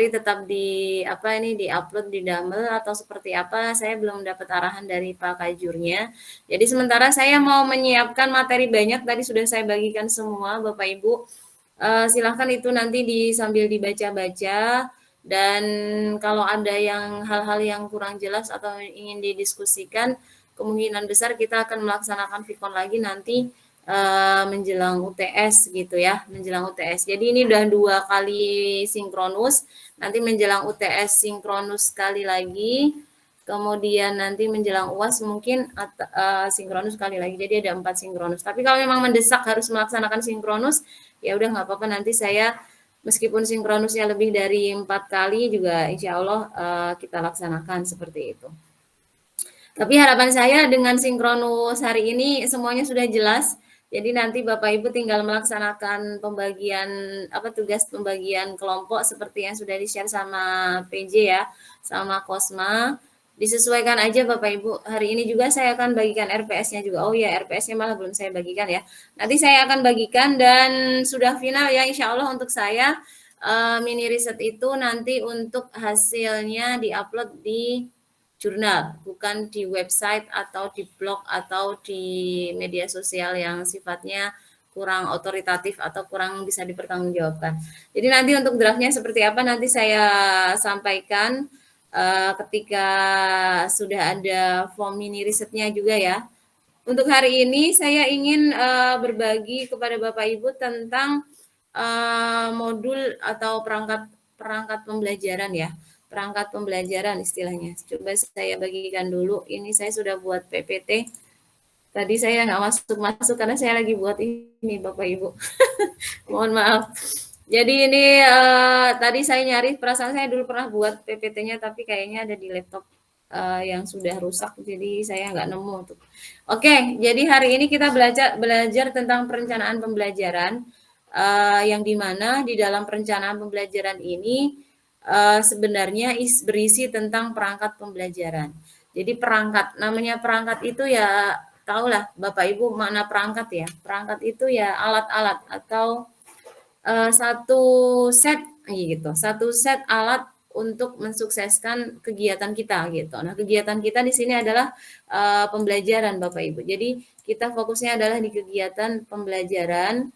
tetap di-upload di Dumble atau seperti apa, saya belum dapat arahan dari Pak Kajurnya. Jadi sementara saya mau menyiapkan materi banyak, tadi sudah saya bagikan semua Bapak Ibu. Silahkan itu nanti sambil dibaca-baca, dan kalau ada hal-hal yang kurang jelas atau ingin didiskusikan, kemungkinan besar kita akan melaksanakan Vkon lagi nanti menjelang UTS gitu ya, menjelang UTS. Jadi ini udah 2 kali sinkronus, nanti menjelang UTS sinkronus sekali lagi, kemudian nanti menjelang UAS mungkin sinkronus sekali lagi. Jadi ada 4 sinkronus. Tapi kalau memang mendesak harus melaksanakan sinkronus, ya udah nggak apa-apa, nanti saya meskipun sinkronusnya lebih dari 4 kali juga insya Allah kita laksanakan seperti itu. Tapi harapan saya dengan sinkronus hari ini semuanya sudah jelas. Jadi nanti Bapak Ibu tinggal melaksanakan tugas pembagian kelompok seperti yang sudah di-share sama PJ ya, sama Kosma. Disesuaikan aja Bapak Ibu. Hari ini juga saya akan bagikan RPS-nya juga. Oh ya, RPS-nya malah belum saya bagikan ya. Nanti saya akan bagikan dan sudah final ya insya Allah untuk saya. Mini riset itu nanti untuk hasilnya di-upload di jurnal, bukan di website atau di blog atau di media sosial yang sifatnya kurang otoritatif atau kurang bisa dipertanggungjawabkan. Jadi nanti untuk draftnya seperti apa nanti saya sampaikan ketika sudah ada form mini risetnya juga ya. Untuk hari ini saya ingin berbagi kepada Bapak Ibu tentang modul atau perangkat pembelajaran ya. Perangkat pembelajaran istilahnya. Coba saya bagikan dulu. Ini saya sudah buat PPT. Tadi saya nggak masuk karena saya lagi buat ini Bapak Ibu. Mohon maaf. Jadi ini tadi saya nyari, perasaan saya dulu pernah buat PPT-nya tapi kayaknya ada di laptop yang sudah rusak, jadi saya nggak nemu tuh. Oke, jadi hari ini kita belajar tentang perencanaan pembelajaran yang dimana di dalam perencanaan pembelajaran ini sebenarnya berisi tentang perangkat pembelajaran. Jadi namanya perangkat itu ya tahulah Bapak Ibu makna perangkat ya. Perangkat itu ya alat-alat atau satu set alat untuk mensukseskan kegiatan kita gitu. Nah, kegiatan kita di sini adalah pembelajaran Bapak Ibu. Jadi kita fokusnya adalah di kegiatan pembelajaran.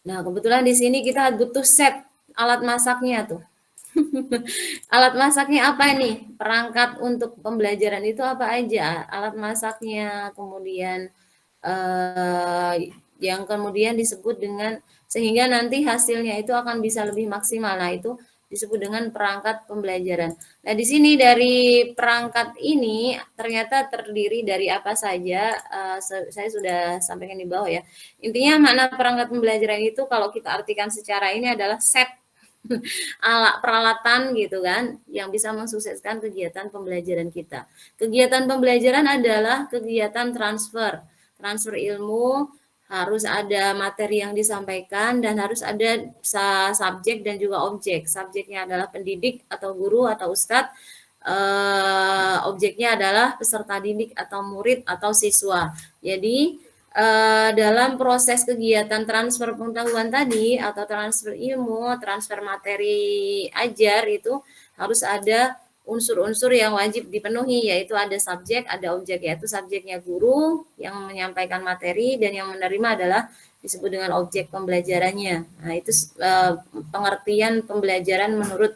Nah, kebetulan di sini kita butuh set alat masaknya tuh. Alat masaknya apa nih? Perangkat untuk pembelajaran itu apa aja? Alat masaknya, kemudian yang kemudian disebut dengan sehingga nanti hasilnya itu akan bisa lebih maksimal. Nah, itu disebut dengan perangkat pembelajaran. Nah, di sini dari perangkat ini ternyata terdiri dari apa saja, saya sudah sampaikan di bawah ya. Intinya makna perangkat pembelajaran itu kalau kita artikan secara ini adalah set alat peralatan gitu kan yang bisa mensukseskan kegiatan pembelajaran kita. Kegiatan pembelajaran adalah kegiatan transfer ilmu, harus ada materi yang disampaikan dan harus ada subjek dan juga objek. Subjeknya adalah pendidik atau guru atau ustadz, objeknya adalah peserta didik atau murid atau siswa. Jadi dalam proses kegiatan transfer pengetahuan tadi atau transfer ilmu, transfer materi ajar itu harus ada unsur-unsur yang wajib dipenuhi, yaitu ada subjek, ada objek, yaitu subjeknya guru yang menyampaikan materi dan yang menerima adalah disebut dengan objek pembelajarannya. Nah, itu pengertian pembelajaran menurut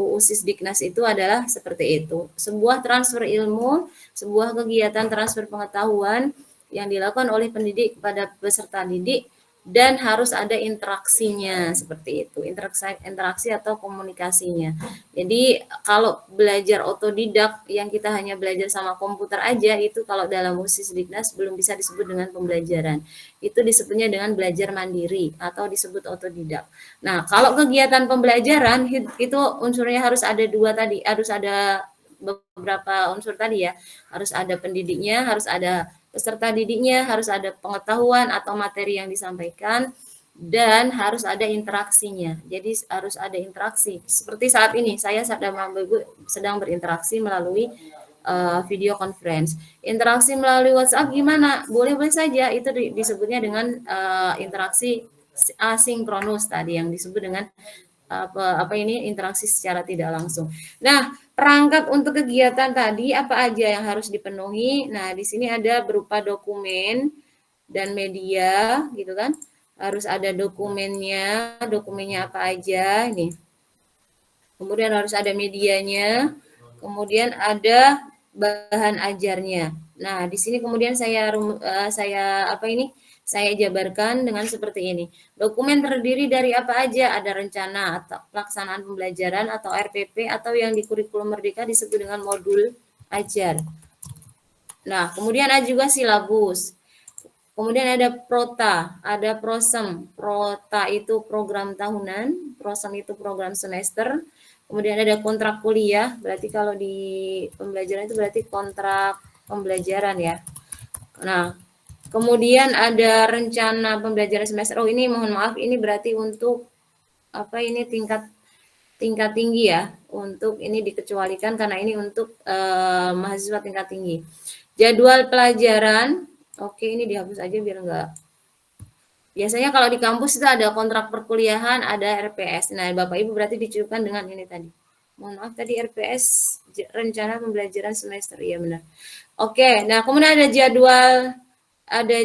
UU Sisdiknas itu adalah seperti itu. Sebuah transfer ilmu, sebuah kegiatan transfer pengetahuan yang dilakukan oleh pendidik kepada peserta didik dan harus ada interaksinya seperti itu, interaksi atau komunikasinya. Jadi kalau belajar otodidak yang kita hanya belajar sama komputer aja itu kalau dalam Sisdiknas belum bisa disebut dengan pembelajaran. Itu disebutnya dengan belajar mandiri atau disebut otodidak. Nah, kalau kegiatan pembelajaran itu unsurnya harus ada dua tadi, harus ada beberapa unsur tadi ya. Harus ada pendidiknya, harus ada peserta didiknya, harus ada pengetahuan atau materi yang disampaikan, dan harus ada interaksinya. Jadi harus ada interaksi. Seperti saat ini, saya sedang berinteraksi melalui video conference. Interaksi melalui WhatsApp gimana? Boleh-boleh saja, itu disebutnya dengan interaksi asinkronus tadi yang disebut dengan interaksi secara tidak langsung. Nah, perangkat untuk kegiatan tadi apa aja yang harus dipenuhi? Nah, di sini ada berupa dokumen dan media gitu kan. Harus ada dokumennya, dokumennya apa aja ini. Kemudian harus ada medianya, kemudian ada bahan ajarnya. Nah, di sini kemudian saya jabarkan dengan seperti ini. Dokumen terdiri dari apa aja? Ada rencana atau pelaksanaan pembelajaran atau RPP atau yang di kurikulum Merdeka disebut dengan modul ajar. Nah, kemudian ada juga silabus. Kemudian ada prota, ada prosem. Prota itu program tahunan, prosem itu program semester. Kemudian ada kontrak kuliah, berarti kalau di pembelajaran itu berarti kontrak pembelajaran ya. Nah, kemudian ada rencana pembelajaran semester. Oh, ini mohon maaf, ini berarti untuk tingkat tinggi ya. Untuk ini dikecualikan karena ini untuk mahasiswa tingkat tinggi. Jadwal pelajaran, oke ini dihapus aja biar enggak. Biasanya kalau di kampus itu ada kontrak perkuliahan, ada RPS. Nah, Bapak Ibu berarti dicukupkan dengan ini tadi. Mohon maaf tadi RPS, rencana pembelajaran semester, iya benar. Oke, nah kemudian ada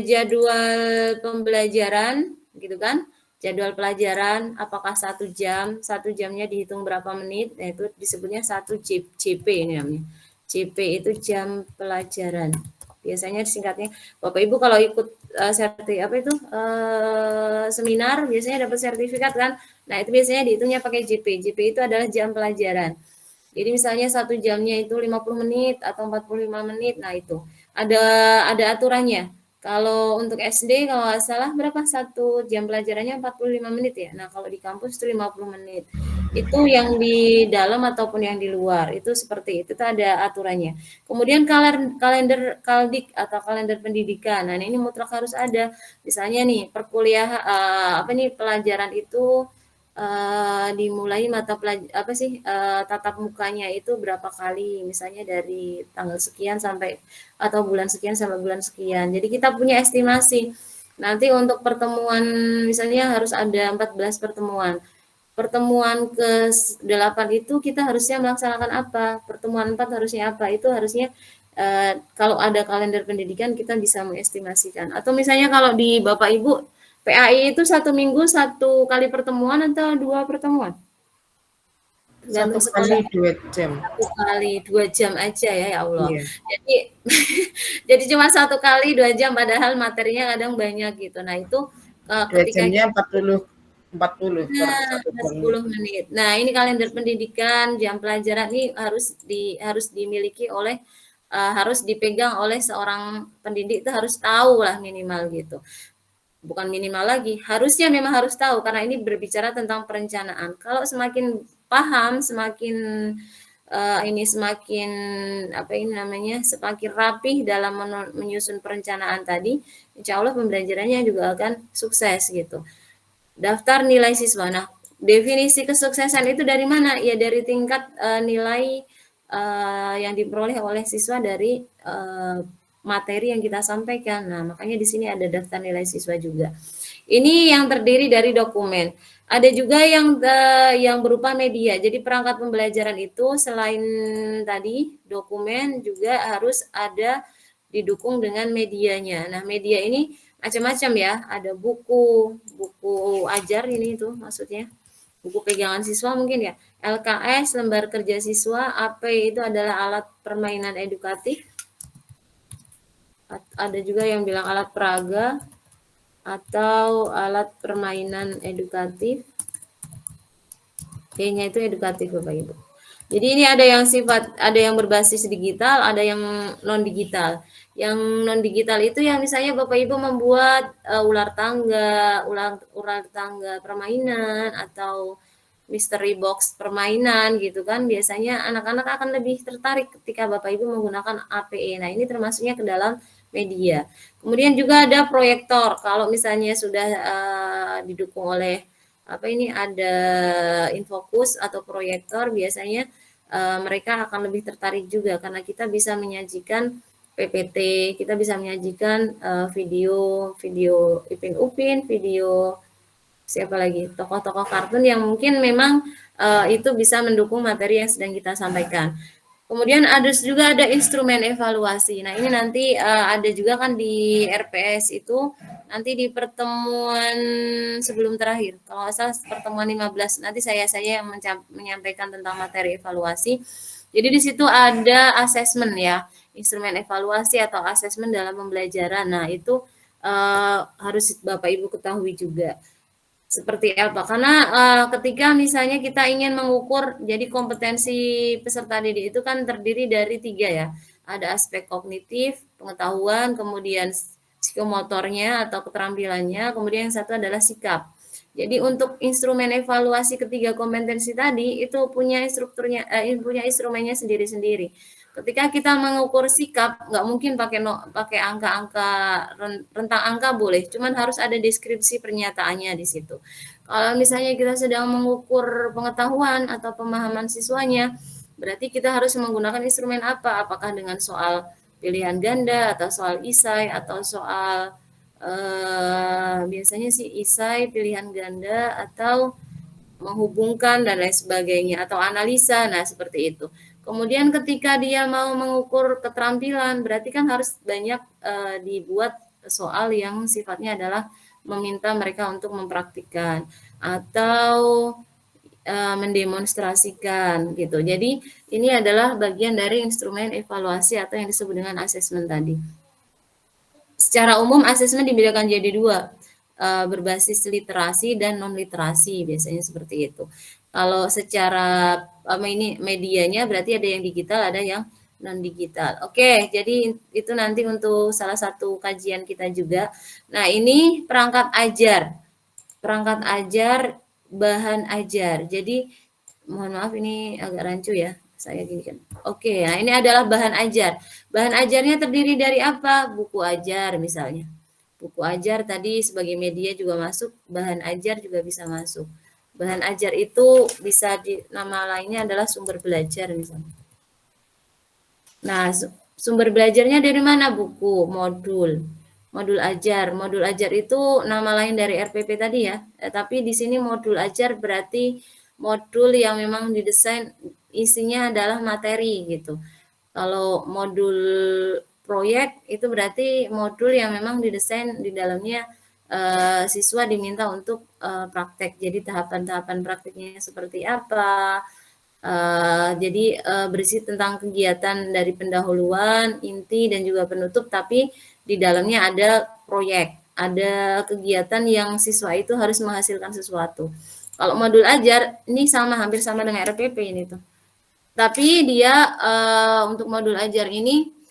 jadwal pembelajaran, gitu kan? Jadwal pelajaran, apakah 1 jam, 1 jamnya dihitung berapa menit, nah itu disebutnya 1 JP ini namanya. JP itu jam pelajaran. Biasanya disingkatnya, Bapak Ibu kalau ikut seminar, biasanya dapat sertifikat kan? Nah itu biasanya dihitungnya pakai JP. JP itu adalah jam pelajaran. Jadi misalnya 1 jamnya itu 50 menit atau 45 menit, nah itu ada aturannya. Kalau untuk SD kalau nggak salah berapa 1 jam pelajarannya 45 menit ya. Nah kalau di kampus itu 50 menit. Itu yang di dalam ataupun yang di luar itu seperti itu ada aturannya. Kemudian kalender kaldik atau kalender pendidikan. Nah ini mutlak harus ada. Misalnya nih perkuliahan pelajaran itu dimulai tatap mukanya itu berapa kali, misalnya dari tanggal sekian sampai atau bulan sekian sampai bulan sekian. Jadi kita punya estimasi. Nanti untuk pertemuan misalnya harus ada 14 pertemuan. Pertemuan ke-8 itu kita harusnya melaksanakan apa? Pertemuan 4 harusnya apa? Itu harusnya kalau ada kalender pendidikan kita bisa mengestimasikan. Atau misalnya kalau di Bapak Ibu PAI itu 1 minggu 1 kali pertemuan atau 2 pertemuan? Tergantung sekolah. 1 kali 2 jam. 1 kali 2 jam aja ya, ya Allah. Iya. Jadi jadi cuma 1 kali 2 jam padahal materinya kadang banyak gitu. Nah itu Dua ketika jamnya 40 per nah, 1 jam. 10 menit. Nah, ini kalender pendidikan, jam pelajaran ini harus dimiliki oleh harus dipegang oleh seorang pendidik itu harus tahu lah minimal gitu. Bukan minimal lagi, harusnya memang harus tahu karena ini berbicara tentang perencanaan. Kalau semakin paham, semakin semakin rapih dalam menyusun perencanaan tadi, insya Allah pembelajarannya juga akan sukses gitu. Daftar nilai siswa. Nah, definisi kesuksesan itu dari mana? Ya dari tingkat nilai yang diperoleh oleh siswa dari materi yang kita sampaikan. Nah, makanya di sini ada daftar nilai siswa juga. Ini yang terdiri dari dokumen. Ada juga yang berupa media. Jadi perangkat pembelajaran itu selain tadi dokumen juga harus ada didukung dengan medianya. Nah, media ini macam-macam ya, ada buku ajar ini itu maksudnya, buku pegangan siswa mungkin ya, LKS, lembar kerja siswa, AP itu adalah alat permainan edukatif, ada juga yang bilang alat peraga, atau alat permainan edukatif, P-nya itu edukatif Bapak Ibu. Jadi ini ada yang berbasis digital, ada yang non digital. Yang non digital itu yang misalnya Bapak Ibu membuat ular tangga permainan atau mystery box permainan gitu kan. Biasanya anak-anak akan lebih tertarik ketika Bapak Ibu menggunakan APE. Nah, ini termasuknya ke dalam media. Kemudian juga ada proyektor. Kalau misalnya sudah didukung oleh ada infokus atau proyektor, biasanya mereka akan lebih tertarik juga karena kita bisa menyajikan PPT, kita bisa menyajikan video Ipin Upin, video siapa lagi? Tokoh-tokoh kartun yang mungkin memang itu bisa mendukung materi yang sedang kita sampaikan. Kemudian ada instrumen evaluasi. Nah, ini nanti ada juga kan di RPS itu nanti di pertemuan sebelum terakhir. Kalau nggak salah pertemuan 15 nanti saya yang menyampaikan tentang materi evaluasi. Jadi di situ ada asesmen ya, instrumen evaluasi atau asesmen dalam pembelajaran. Nah, itu harus Bapak Ibu ketahui juga. Seperti apa? Karena ketika misalnya kita ingin mengukur, jadi kompetensi peserta didik itu kan terdiri dari 3 ya. Ada aspek kognitif, pengetahuan, kemudian psikomotornya atau keterampilannya, kemudian yang satu adalah sikap. Jadi untuk instrumen evaluasi ketiga kompetensi tadi itu punya punya instrumennya sendiri-sendiri. Ketika kita mengukur sikap, nggak mungkin pakai angka-angka rentang angka boleh, cuman harus ada deskripsi pernyataannya di situ. Kalau misalnya kita sedang mengukur pengetahuan atau pemahaman siswanya, berarti kita harus menggunakan instrumen apa? Apakah dengan soal pilihan ganda atau soal isai atau soal biasanya sih isai, pilihan ganda atau menghubungkan dan lain sebagainya atau analisa. Nah, seperti itu. Kemudian ketika dia mau mengukur keterampilan, berarti kan harus banyak dibuat soal yang sifatnya adalah meminta mereka untuk mempraktikkan atau mendemonstrasikan gitu. Jadi ini adalah bagian dari instrumen evaluasi atau yang disebut dengan asesmen tadi. Secara umum asesmen dibedakan jadi 2, berbasis literasi dan non literasi biasanya seperti itu. Kalau secara ini medianya berarti ada yang digital, ada yang non digital. Oke, jadi itu nanti untuk salah satu kajian kita juga. Nah, ini perangkat ajar. Perangkat ajar, bahan ajar. Jadi mohon maaf ini agak rancu ya. Saya gini kan. Oke, nah ini adalah bahan ajar. Bahan ajarnya terdiri dari apa? Buku ajar misalnya. Buku ajar tadi sebagai media juga masuk, bahan ajar juga bisa masuk. Bahan ajar itu bisa nama lainnya adalah sumber belajar misalnya. Nah, sumber belajarnya dari mana? Buku, modul. Modul ajar. Modul ajar itu nama lain dari RPP tadi ya. Tapi di sini modul ajar berarti modul yang memang didesain isinya adalah materi gitu. Kalau modul proyek itu berarti modul yang memang didesain di dalamnya siswa diminta untuk praktek. Jadi tahapan-tahapan prakteknya seperti apa, jadi berisi tentang kegiatan dari pendahuluan, inti, dan juga penutup, tapi di dalamnya ada proyek, ada kegiatan yang siswa itu harus menghasilkan sesuatu. Kalau modul ajar, ini hampir sama dengan RPP ini tuh. Tapi dia untuk modul ajar ini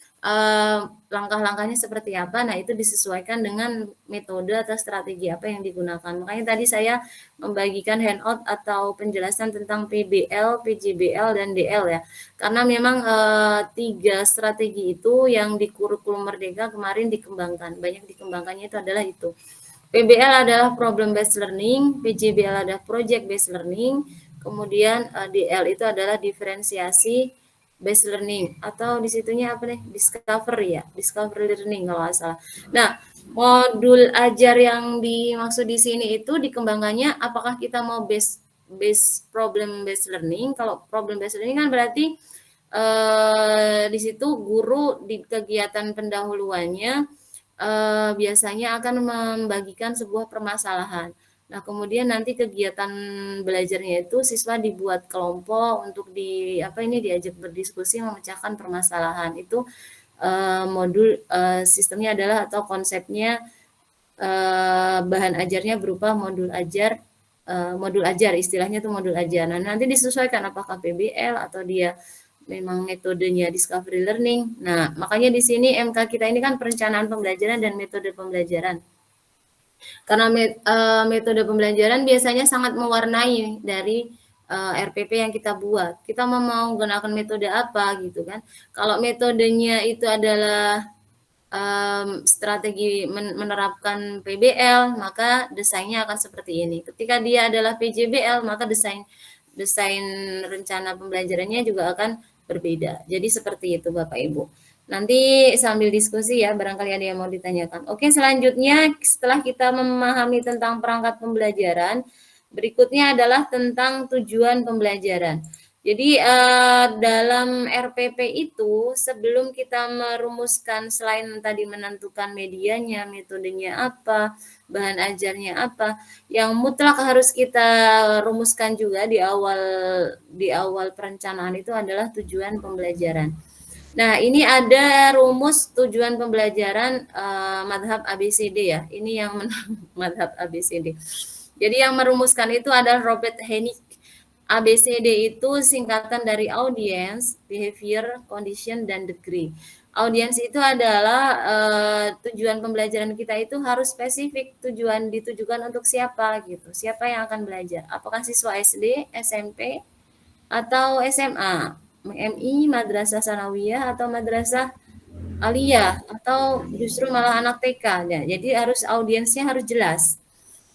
langkah-langkahnya seperti apa, nah itu disesuaikan dengan metode atau strategi apa yang digunakan. Makanya tadi saya membagikan handout atau penjelasan tentang PBL, PJBL, dan DL ya. Karena memang 3 strategi itu yang di kurikulum Merdeka kemarin dikembangkan. Banyak dikembangkannya itu adalah itu. PBL adalah problem based learning, PJBL adalah project based learning, kemudian DL itu adalah diferensiasi based learning atau di situnya apa nih? Discovery ya, discovery learning kalau nggak salah. Nah, modul ajar yang dimaksud di sini itu dikembangkannya apakah kita mau base problem based learning? Kalau problem based learning kan berarti di situ guru di kegiatan pendahuluannya biasanya akan membagikan sebuah permasalahan. Nah, kemudian nanti kegiatan belajarnya itu siswa dibuat kelompok untuk diajak berdiskusi memecahkan permasalahan. Itu modul sistemnya adalah atau konsepnya bahan ajarnya berupa modul ajar istilahnya itu modul ajar. Nah, nanti disesuaikan apakah PBL atau dia memang metodenya discovery learning. Nah, makanya di sini MK kita ini kan perencanaan pembelajaran dan metode pembelajaran. Karena metode pembelajaran biasanya sangat mewarnai dari RPP yang kita buat. Kita mau menggunakan metode apa gitu kan. Kalau metodenya itu adalah strategi menerapkan PBL, maka desainnya akan seperti ini. Ketika dia adalah PJBL, maka desain rencana pembelajarannya juga akan berbeda. Jadi seperti itu Bapak Ibu. Nanti sambil diskusi ya, barangkali ada yang mau ditanyakan. Oke, selanjutnya setelah kita memahami tentang perangkat pembelajaran, berikutnya adalah tentang tujuan pembelajaran. Jadi dalam RPP itu sebelum kita merumuskan selain tadi menentukan medianya, metodenya apa, bahan ajarnya apa, yang mutlak harus kita rumuskan juga di awal perencanaan itu adalah tujuan pembelajaran. Nah, ini ada rumus tujuan pembelajaran madhab ABCD ya. Ini yang madhab ABCD. Jadi yang merumuskan itu adalah Robert Hennig. ABCD itu singkatan dari audience, behavior, condition, dan degree. Audience itu adalah tujuan pembelajaran kita itu harus spesifik, tujuan ditujukan untuk siapa gitu. Siapa yang akan belajar? Apakah siswa SD, SMP, atau SMA? MI, madrasah sanawiyah atau madrasah aliyah atau justru malah anak TK ya. Jadi harus audiensnya harus jelas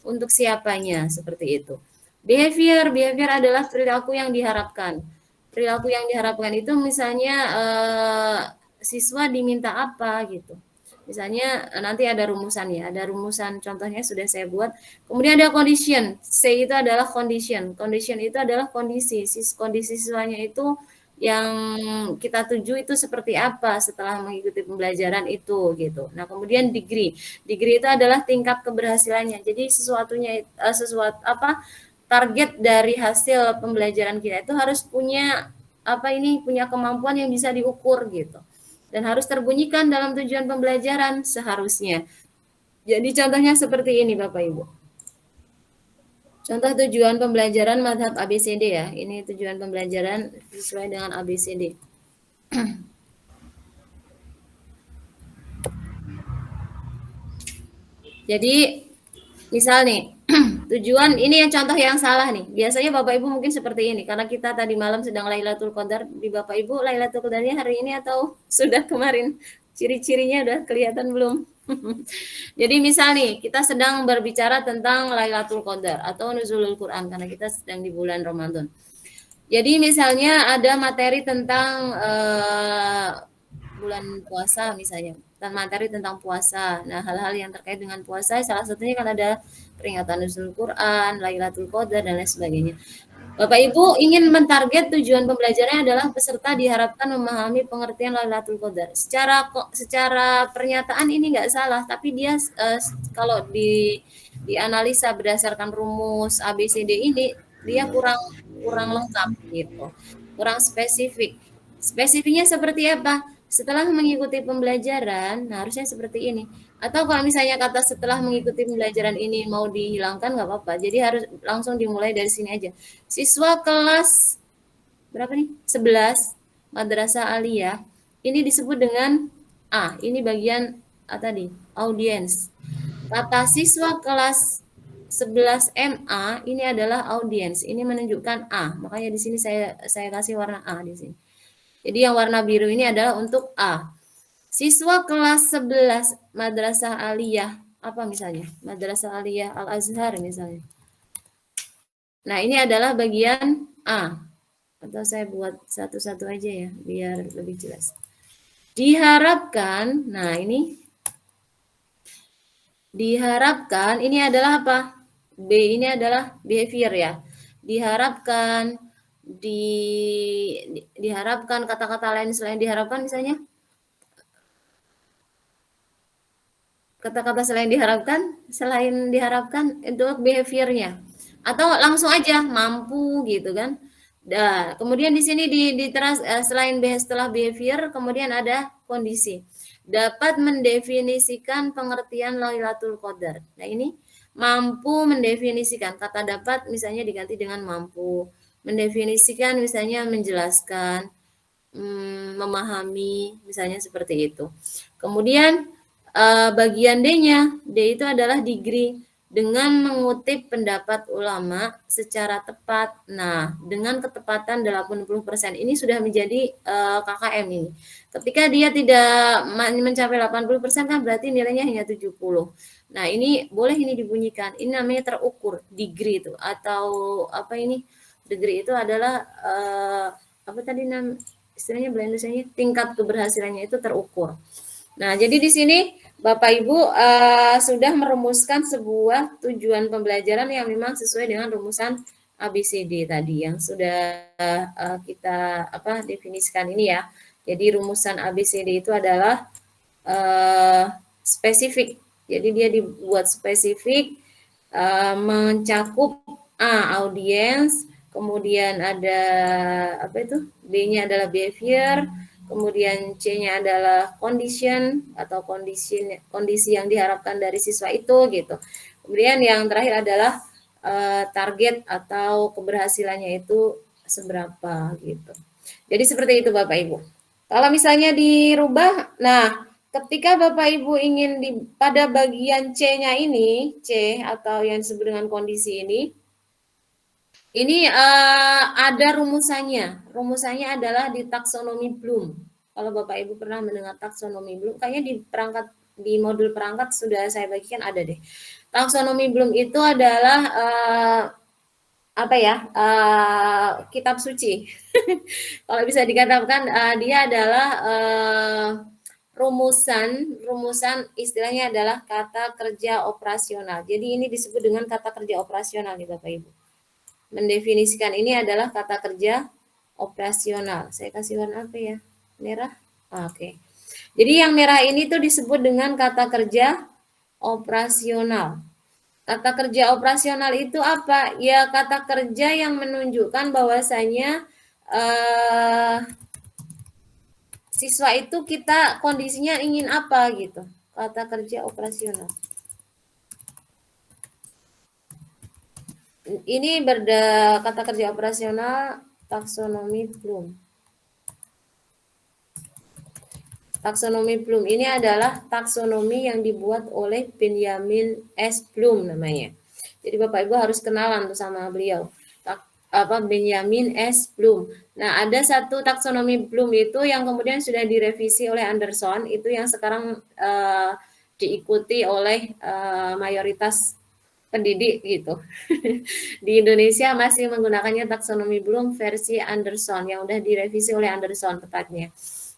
untuk siapanya seperti itu. Behavior adalah perilaku yang diharapkan. Perilaku yang diharapkan itu misalnya siswa diminta apa gitu. Misalnya nanti ada rumusannya, ada rumusan contohnya sudah saya buat. Kemudian ada condition. C itu adalah condition. Condition itu adalah kondisi. Kondisi siswanya itu yang kita tuju itu seperti apa setelah mengikuti pembelajaran itu gitu. Nah, kemudian degree. Degree itu adalah tingkat keberhasilannya. Jadi sesuatu apa target dari hasil pembelajaran kita itu harus punya kemampuan yang bisa diukur gitu. Dan harus terbunyikan dalam tujuan pembelajaran seharusnya. Jadi contohnya seperti ini Bapak Ibu. Contoh tujuan pembelajaran madhab ABCD ya. Ini tujuan pembelajaran sesuai dengan ABCD. Jadi misal nih, tujuan ini yang contoh yang salah nih. Biasanya Bapak Ibu mungkin seperti ini karena kita tadi malam sedang Lailatul Qadar di Bapak Ibu. Lailatul Qadarnya hari ini atau sudah kemarin? Ciri-cirinya udah kelihatan belum? Jadi misal nih, kita sedang berbicara tentang Lailatul Qadar atau Nuzulul Quran karena kita sedang di bulan Ramadan. Jadi misalnya ada materi tentang bulan puasa misalnya, materi tentang puasa. Nah, hal-hal yang terkait dengan puasa salah satunya kan ada peringatan Nuzulul Quran, Lailatul Qadar dan lain sebagainya. Bapak Ibu ingin mentarget tujuan pembelajarannya adalah peserta diharapkan memahami pengertian Lailatul Qadar. Secara pernyataan ini nggak salah, tapi dia kalau dianalisa berdasarkan rumus ABCD ini dia kurang lengkap gitu, kurang spesifik. Spesifiknya seperti apa? Setelah mengikuti pembelajaran, nah harusnya seperti ini. Atau kalau misalnya kata setelah mengikuti pembelajaran ini mau dihilangkan nggak apa-apa. Jadi harus langsung dimulai dari sini aja. Siswa kelas berapa nih? 11 Madrasah Aliyah. Ini disebut dengan A. Ini bagian tadi, audiens. Kata siswa kelas 11 MA ini adalah audiens. Ini menunjukkan A. Makanya di sini saya kasih warna A di sini. Jadi yang warna biru ini adalah untuk A. Siswa kelas 11 Madrasah Aliyah, apa misalnya? Madrasah Aliyah Al-Azhar misalnya. Nah, ini adalah bagian A. Atau saya buat satu-satu aja ya, biar lebih jelas. Diharapkan, nah diharapkan ini adalah apa? B ini adalah behavior ya. Diharapkan, diharapkan kata-kata lain selain diharapkan misalnya kata-kata selain diharapkan untuk behaviornya atau langsung aja mampu gitu kan. Nah, kemudian di sini setelah behavior kemudian ada kondisi dapat mendefinisikan pengertian Lailatul Qadar. Nah, ini mampu mendefinisikan, kata dapat misalnya diganti dengan mampu, mendefinisikan misalnya menjelaskan, memahami misalnya seperti itu. Kemudian bagian D-nya, D itu adalah degree dengan mengutip pendapat ulama secara tepat. Nah, dengan ketepatan 80% ini sudah menjadi KKM ini. Ketika dia tidak mencapai 80% kan berarti nilainya hanya 70. Nah, ini boleh ini dibunyikan. Ini namanya terukur, degree itu atau apa ini? Degree itu adalah apa tadi istilahnya Indonesianya tingkat keberhasilannya itu terukur. Nah, jadi di sini Bapak Ibu sudah merumuskan sebuah tujuan pembelajaran yang memang sesuai dengan rumusan ABCD tadi yang sudah kita definisikan ini ya. Jadi rumusan ABCD itu adalah spesifik. Jadi dia dibuat spesifik, mencakup audiens, kemudian ada apa itu? B-nya adalah behavior, kemudian C-nya adalah condition atau kondisi yang diharapkan dari siswa itu gitu. Kemudian yang terakhir adalah target atau keberhasilannya itu seberapa gitu. Jadi seperti itu Bapak Ibu. Kalau misalnya dirubah, nah ketika Bapak Ibu ingin pada bagian C-nya ini, C atau yang disebut dengan kondisi ini ada rumusannya. Rumusannya adalah di taksonomi Bloom. Kalau Bapak Ibu pernah mendengar taksonomi Bloom, kayaknya di modul perangkat sudah saya bagikan ada deh. Taksonomi Bloom itu adalah kitab suci. Kalau bisa dikatakan dia adalah rumusan istilahnya adalah kata kerja operasional. Jadi ini disebut dengan kata kerja operasional nih Bapak Ibu. Mendefinisikan ini adalah kata kerja operasional. Saya kasih warna apa ya? Merah? Oke. Jadi yang merah ini tuh disebut dengan kata kerja operasional. Kata kerja operasional itu apa? Ya kata kerja yang menunjukkan bahwasanya siswa itu kita kondisinya ingin apa gitu. Kata kerja operasional. Ini kata kerja operasional taksonomi Bloom. Taksonomi Bloom ini adalah taksonomi yang dibuat oleh Benjamin S. Bloom namanya. Jadi Bapak Ibu harus kenalan tuh sama beliau. Benjamin S. Bloom. Nah, ada satu taksonomi Bloom itu yang kemudian sudah direvisi oleh Anderson, itu yang sekarang diikuti oleh mayoritas pendidik gitu. Di Indonesia masih menggunakannya taksonomi Bloom versi Anderson yang udah direvisi oleh Anderson tepatnya.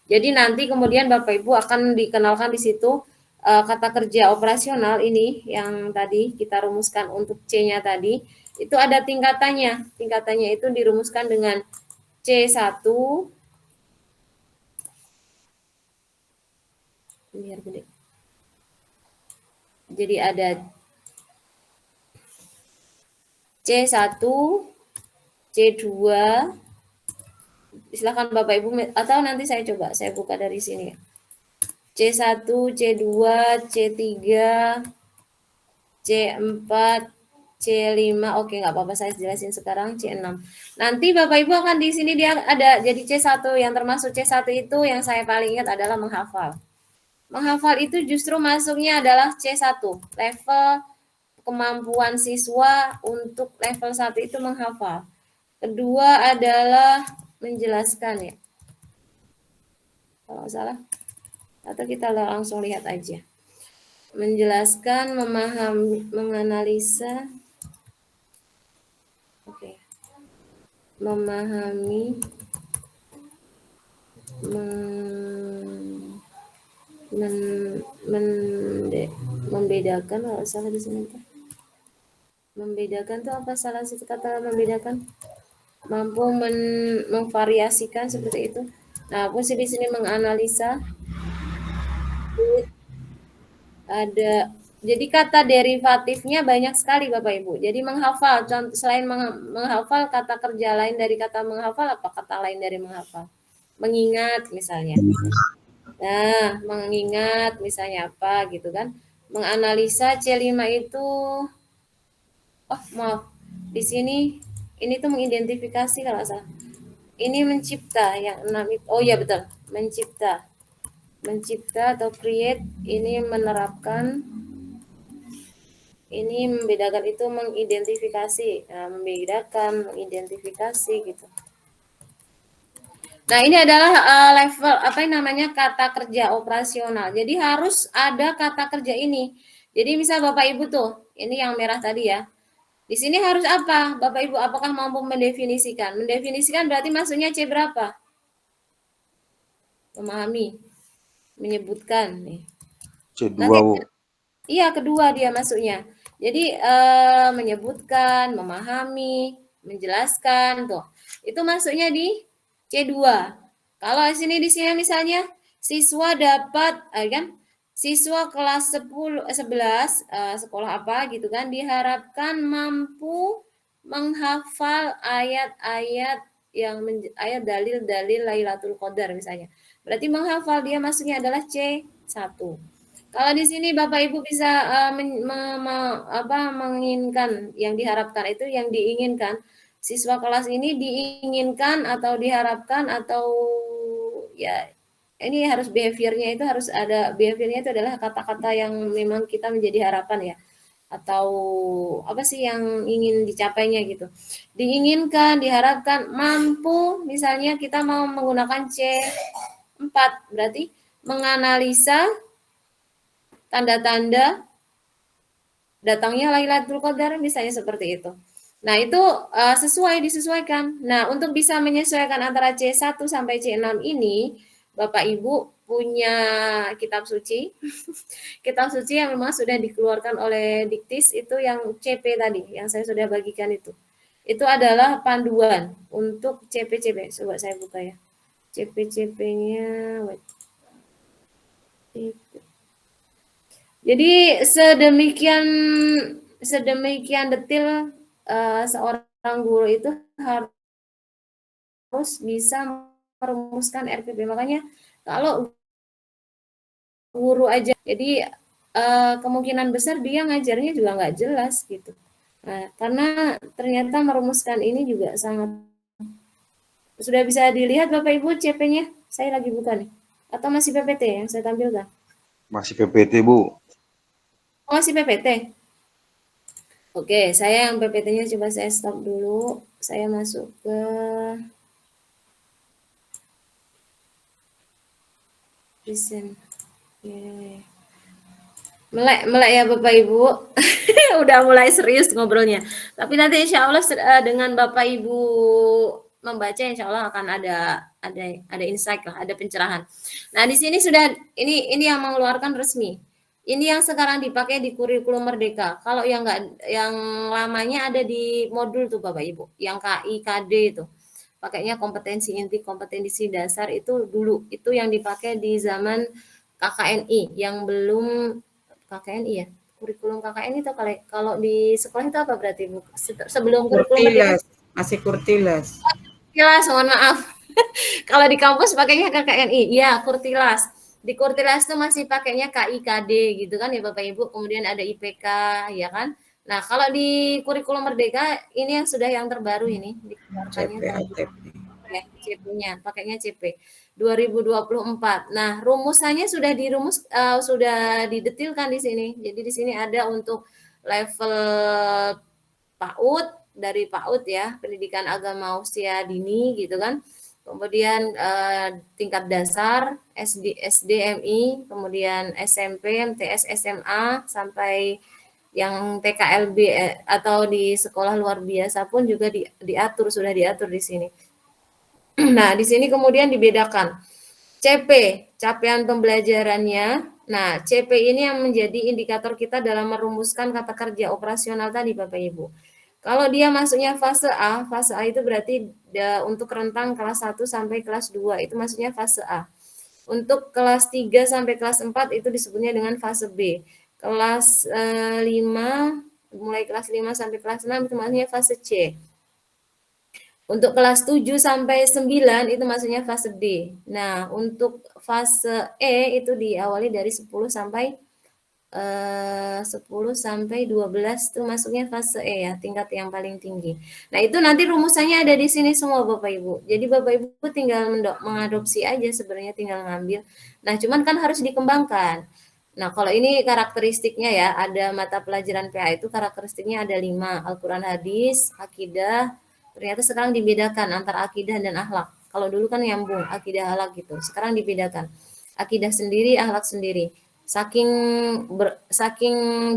Jadi nanti kemudian Bapak Ibu akan dikenalkan di situ kata kerja operasional ini yang tadi kita rumuskan untuk C-nya tadi, itu ada tingkatannya. Tingkatannya itu dirumuskan dengan C1 biar gede. Jadi ada C1, C2, silakan Bapak Ibu atau nanti saya buka dari sini. C1, C2, C3, C4, C5, oke nggak apa-apa saya jelasin sekarang C6. Nanti Bapak Ibu akan di sini dia ada jadi C1 yang termasuk C1 itu yang saya paling ingat adalah menghafal. Menghafal itu justru masuknya adalah C1, level kemampuan siswa untuk level 1 itu menghafal. Kedua adalah menjelaskan ya. Kalau salah atau kita langsung lihat aja. Menjelaskan, memahami, menganalisa, memahami, membedakan, kalau salah di sini tuh. Membedakan tuh apa salah sih kata membedakan? Mampu memvariasikan seperti itu. Nah, fungsi di sini menganalisa. Ada jadi kata derivatifnya banyak sekali Bapak Ibu. Jadi menghafal, selain menghafal kata kerja lain dari kata menghafal, apa kata lain dari menghafal? Mengingat misalnya. Nah, mengingat misalnya apa gitu kan. Menganalisa C5 itu maaf. Di sini ini tuh mengidentifikasi kalau salah. Ini mencipta yang 6 itu. Oh iya betul, mencipta. Mencipta atau create ini menerapkan, ini membedakan itu mengidentifikasi. Nah, membedakan, mengidentifikasi gitu. Nah, ini adalah level kata kerja operasional. Jadi harus ada kata kerja ini. Jadi misal Bapak Ibu tuh, ini yang merah tadi ya. Di sini harus apa? Bapak Ibu apakah mampu mendefinisikan? Mendefinisikan berarti maksudnya C berapa? memahami, menyebutkan nih. C2, Nanti Bu. iya, kedua dia masuknya. Jadi menyebutkan, memahami, menjelaskan tuh. Itu masuknya di C2. Kalau di sini misalnya siswa dapat kan siswa kelas 11 sekolah apa gitu kan diharapkan mampu menghafal ayat-ayat ayat dalil-dalil Lailatul Qadar misalnya. Berarti menghafal dia masuknya adalah C1. Kalau di sini Bapak Ibu bisa menginginkan yang diharapkan itu yang diinginkan siswa kelas ini diinginkan atau diharapkan atau ya ini harus behaviornya itu harus ada behaviornya itu adalah kata-kata yang memang kita menjadi harapan ya atau apa sih yang ingin dicapainya gitu. Diinginkan, diharapkan, mampu misalnya kita mau menggunakan C4 berarti menganalisa tanda-tanda datangnya Lailatul Qadar misalnya seperti itu. Nah, itu disesuaikan. Nah, untuk bisa menyesuaikan antara C1 sampai C6 ini, Bapak Ibu punya kitab suci. Kitab suci yang memang sudah dikeluarkan oleh Diktis itu yang CP tadi, yang saya sudah bagikan itu. Itu adalah panduan untuk CP-CP. Coba saya buka ya. CP-CP-nya jadi sedemikian detil seorang guru itu harus bisa merumuskan RPP. Makanya kalau guru aja, jadi kemungkinan besar dia ngajarnya juga nggak jelas gitu. Nah, karena ternyata merumuskan ini juga sangat sudah bisa dilihat Bapak Ibu CP-nya. Saya lagi buka nih. Atau masih PPT yang saya tampilkan? Masih PPT, Bu. Oh, masih PPT. Oke, saya yang PPT-nya coba saya stop dulu. Saya masuk ke present. Melek ya Bapak Ibu. Udah mulai serius ngobrolnya. Tapi nanti insya Allah dengan Bapak Ibu membaca insya Allah akan ada insight lah, ada pencerahan. Nah, di sini sudah ini yang mengeluarkan resmi. Ini yang sekarang dipakai di kurikulum Merdeka. Kalau yang lamanya ada di modul tuh Bapak Ibu, yang KI, KD itu. Pakainya kompetensi inti, kompetensi dasar itu dulu. Itu yang dipakai di zaman KKNI yang belum KKNI ya. Kurikulum KKNI itu kalau di sekolah itu apa berarti Bu? Sebelum kurikulum Merdeka? Kurtilas, masih Kurtilas. Kurtilas, mohon maaf. Kalau di kampus pakainya KKNI, ya Kurtilas. Di Kurtilas itu masih pakainya KIKD gitu kan ya Bapak Ibu. Kemudian ada IPK ya kan. Nah, kalau di kurikulum Merdeka ini yang sudah yang terbaru ini dikeluarkannya CP, tahun ATP. ya, CP-nya, pakainya CP 2024. Nah, rumusannya sudah didetilkan di sini. Jadi di sini ada untuk level PAUD dari PAUD ya, pendidikan agama usia dini gitu kan. Kemudian tingkat dasar SDMI, kemudian SMP, MTS, SMA sampai yang PKLB atau di sekolah luar biasa pun juga sudah diatur di sini. Nah, di sini kemudian dibedakan CP, capaian pembelajarannya. Nah, CP ini yang menjadi indikator kita dalam merumuskan kata kerja operasional tadi Bapak Ibu. Kalau dia masuknya fase A itu berarti untuk rentang kelas 1 sampai kelas 2 itu masuknya fase A. Untuk kelas 3 sampai kelas 4 itu disebutnya dengan fase B. Kelas 5 mulai kelas 5 sampai kelas 6 itu masuknya fase C. Untuk kelas 7 sampai 9 itu maksudnya fase D. Nah, untuk fase E itu diawali dari 10 sampai 10 sampai 12 itu masuknya fase E ya, tingkat yang paling tinggi. Nah, itu nanti rumusannya ada di sini semua Bapak Ibu. Jadi Bapak Ibu tinggal mengadopsi aja sebenarnya tinggal ngambil. Nah, cuman kan harus dikembangkan. Nah, kalau ini karakteristiknya ya, ada mata pelajaran PA itu karakteristiknya ada 5, Al-Quran Hadis, Akidah, ternyata sekarang dibedakan antara akidah dan akhlak. Kalau dulu kan nyambung, akidah akhlak gitu. Sekarang dibedakan. Akidah sendiri, akhlak sendiri. saking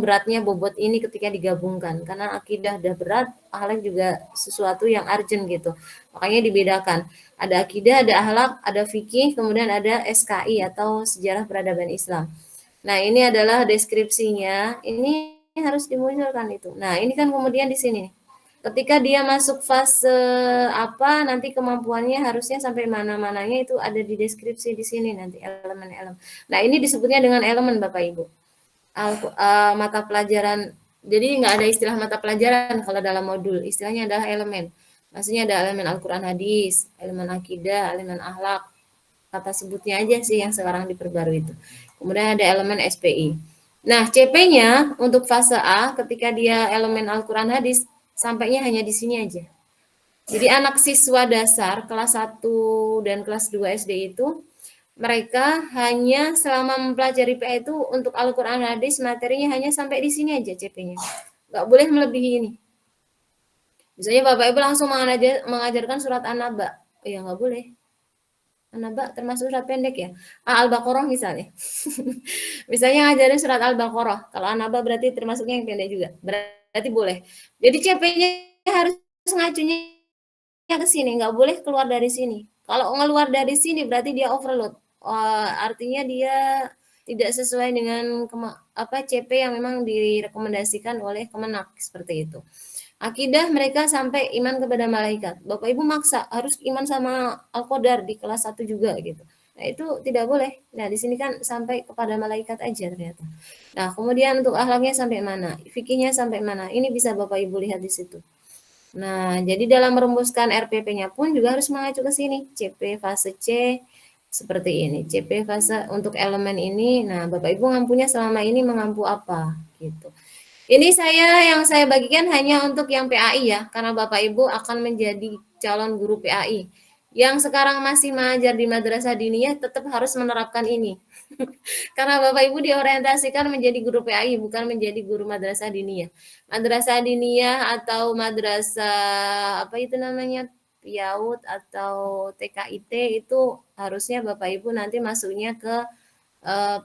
beratnya bobot ini ketika digabungkan. Karena akidah udah berat, akhlak juga sesuatu yang urgent gitu. Makanya dibedakan. Ada akidah, ada akhlak, ada fikih, kemudian ada SKI atau sejarah peradaban Islam. Nah, ini adalah deskripsinya. Ini harus dimunculkan itu. Nah, ini kan kemudian di sini. Ketika dia masuk fase apa, nanti kemampuannya harusnya sampai mana-mananya itu ada di deskripsi di sini nanti elemen-elemen. Nah, ini disebutnya dengan elemen Bapak Ibu. Mata pelajaran, jadi nggak ada istilah mata pelajaran kalau dalam modul, istilahnya adalah elemen. Maksudnya ada elemen Al-Quran hadis, elemen akidah, elemen akhlak, kata sebutnya aja sih yang sekarang diperbarui itu. Kemudian ada elemen SPI. Nah, CP-nya untuk fase A ketika dia elemen Al-Quran hadis sampainya hanya di sini aja. Jadi anak siswa dasar kelas 1 dan kelas 2 SD itu mereka hanya selama mempelajari PA itu untuk Al-Quran hadis materinya hanya sampai di sini aja CP-nya. Nggak boleh melebihi ini. Misalnya Bapak Ibu langsung mengajarkan surat An-Naba. Ya nggak boleh. An-Naba termasuk surat pendek ya. Al-Baqarah misalnya. Misalnya ngajarin surat Al-Baqarah. Kalau An-Naba berarti termasuknya yang pendek juga. Berarti boleh. Jadi CP-nya harus ngacunya ke sini, nggak boleh keluar dari sini. Kalau ngeluar dari sini berarti dia overload. Artinya dia tidak sesuai dengan CP yang memang direkomendasikan oleh Kemenak seperti itu. Akidah mereka sampai iman kepada malaikat. Bapak Ibu maksa harus iman sama Al-Qadar di kelas 1 juga gitu. Nah, itu tidak boleh. Nah, di sini kan sampai kepada malaikat aja ternyata. Nah, kemudian untuk akhlaknya sampai mana? Fikihnya sampai mana? Ini bisa Bapak Ibu lihat di situ. Nah, jadi dalam merumuskan RPP-nya pun juga harus mengacu ke sini. CP fase C seperti ini. CP fase untuk elemen ini. Nah, Bapak Ibu ngampunya selama ini mengampu apa gitu. Ini yang saya bagikan hanya untuk yang PAI ya, karena Bapak Ibu akan menjadi calon guru PAI. Yang sekarang masih mengajar di madrasah diniyah tetap harus menerapkan ini. Karena Bapak Ibu diorientasikan menjadi guru PAI, bukan menjadi guru madrasah diniyah. Madrasah diniyah atau madrasah apa itu namanya? PIAUD atau TKIT itu harusnya Bapak Ibu nanti masuknya ke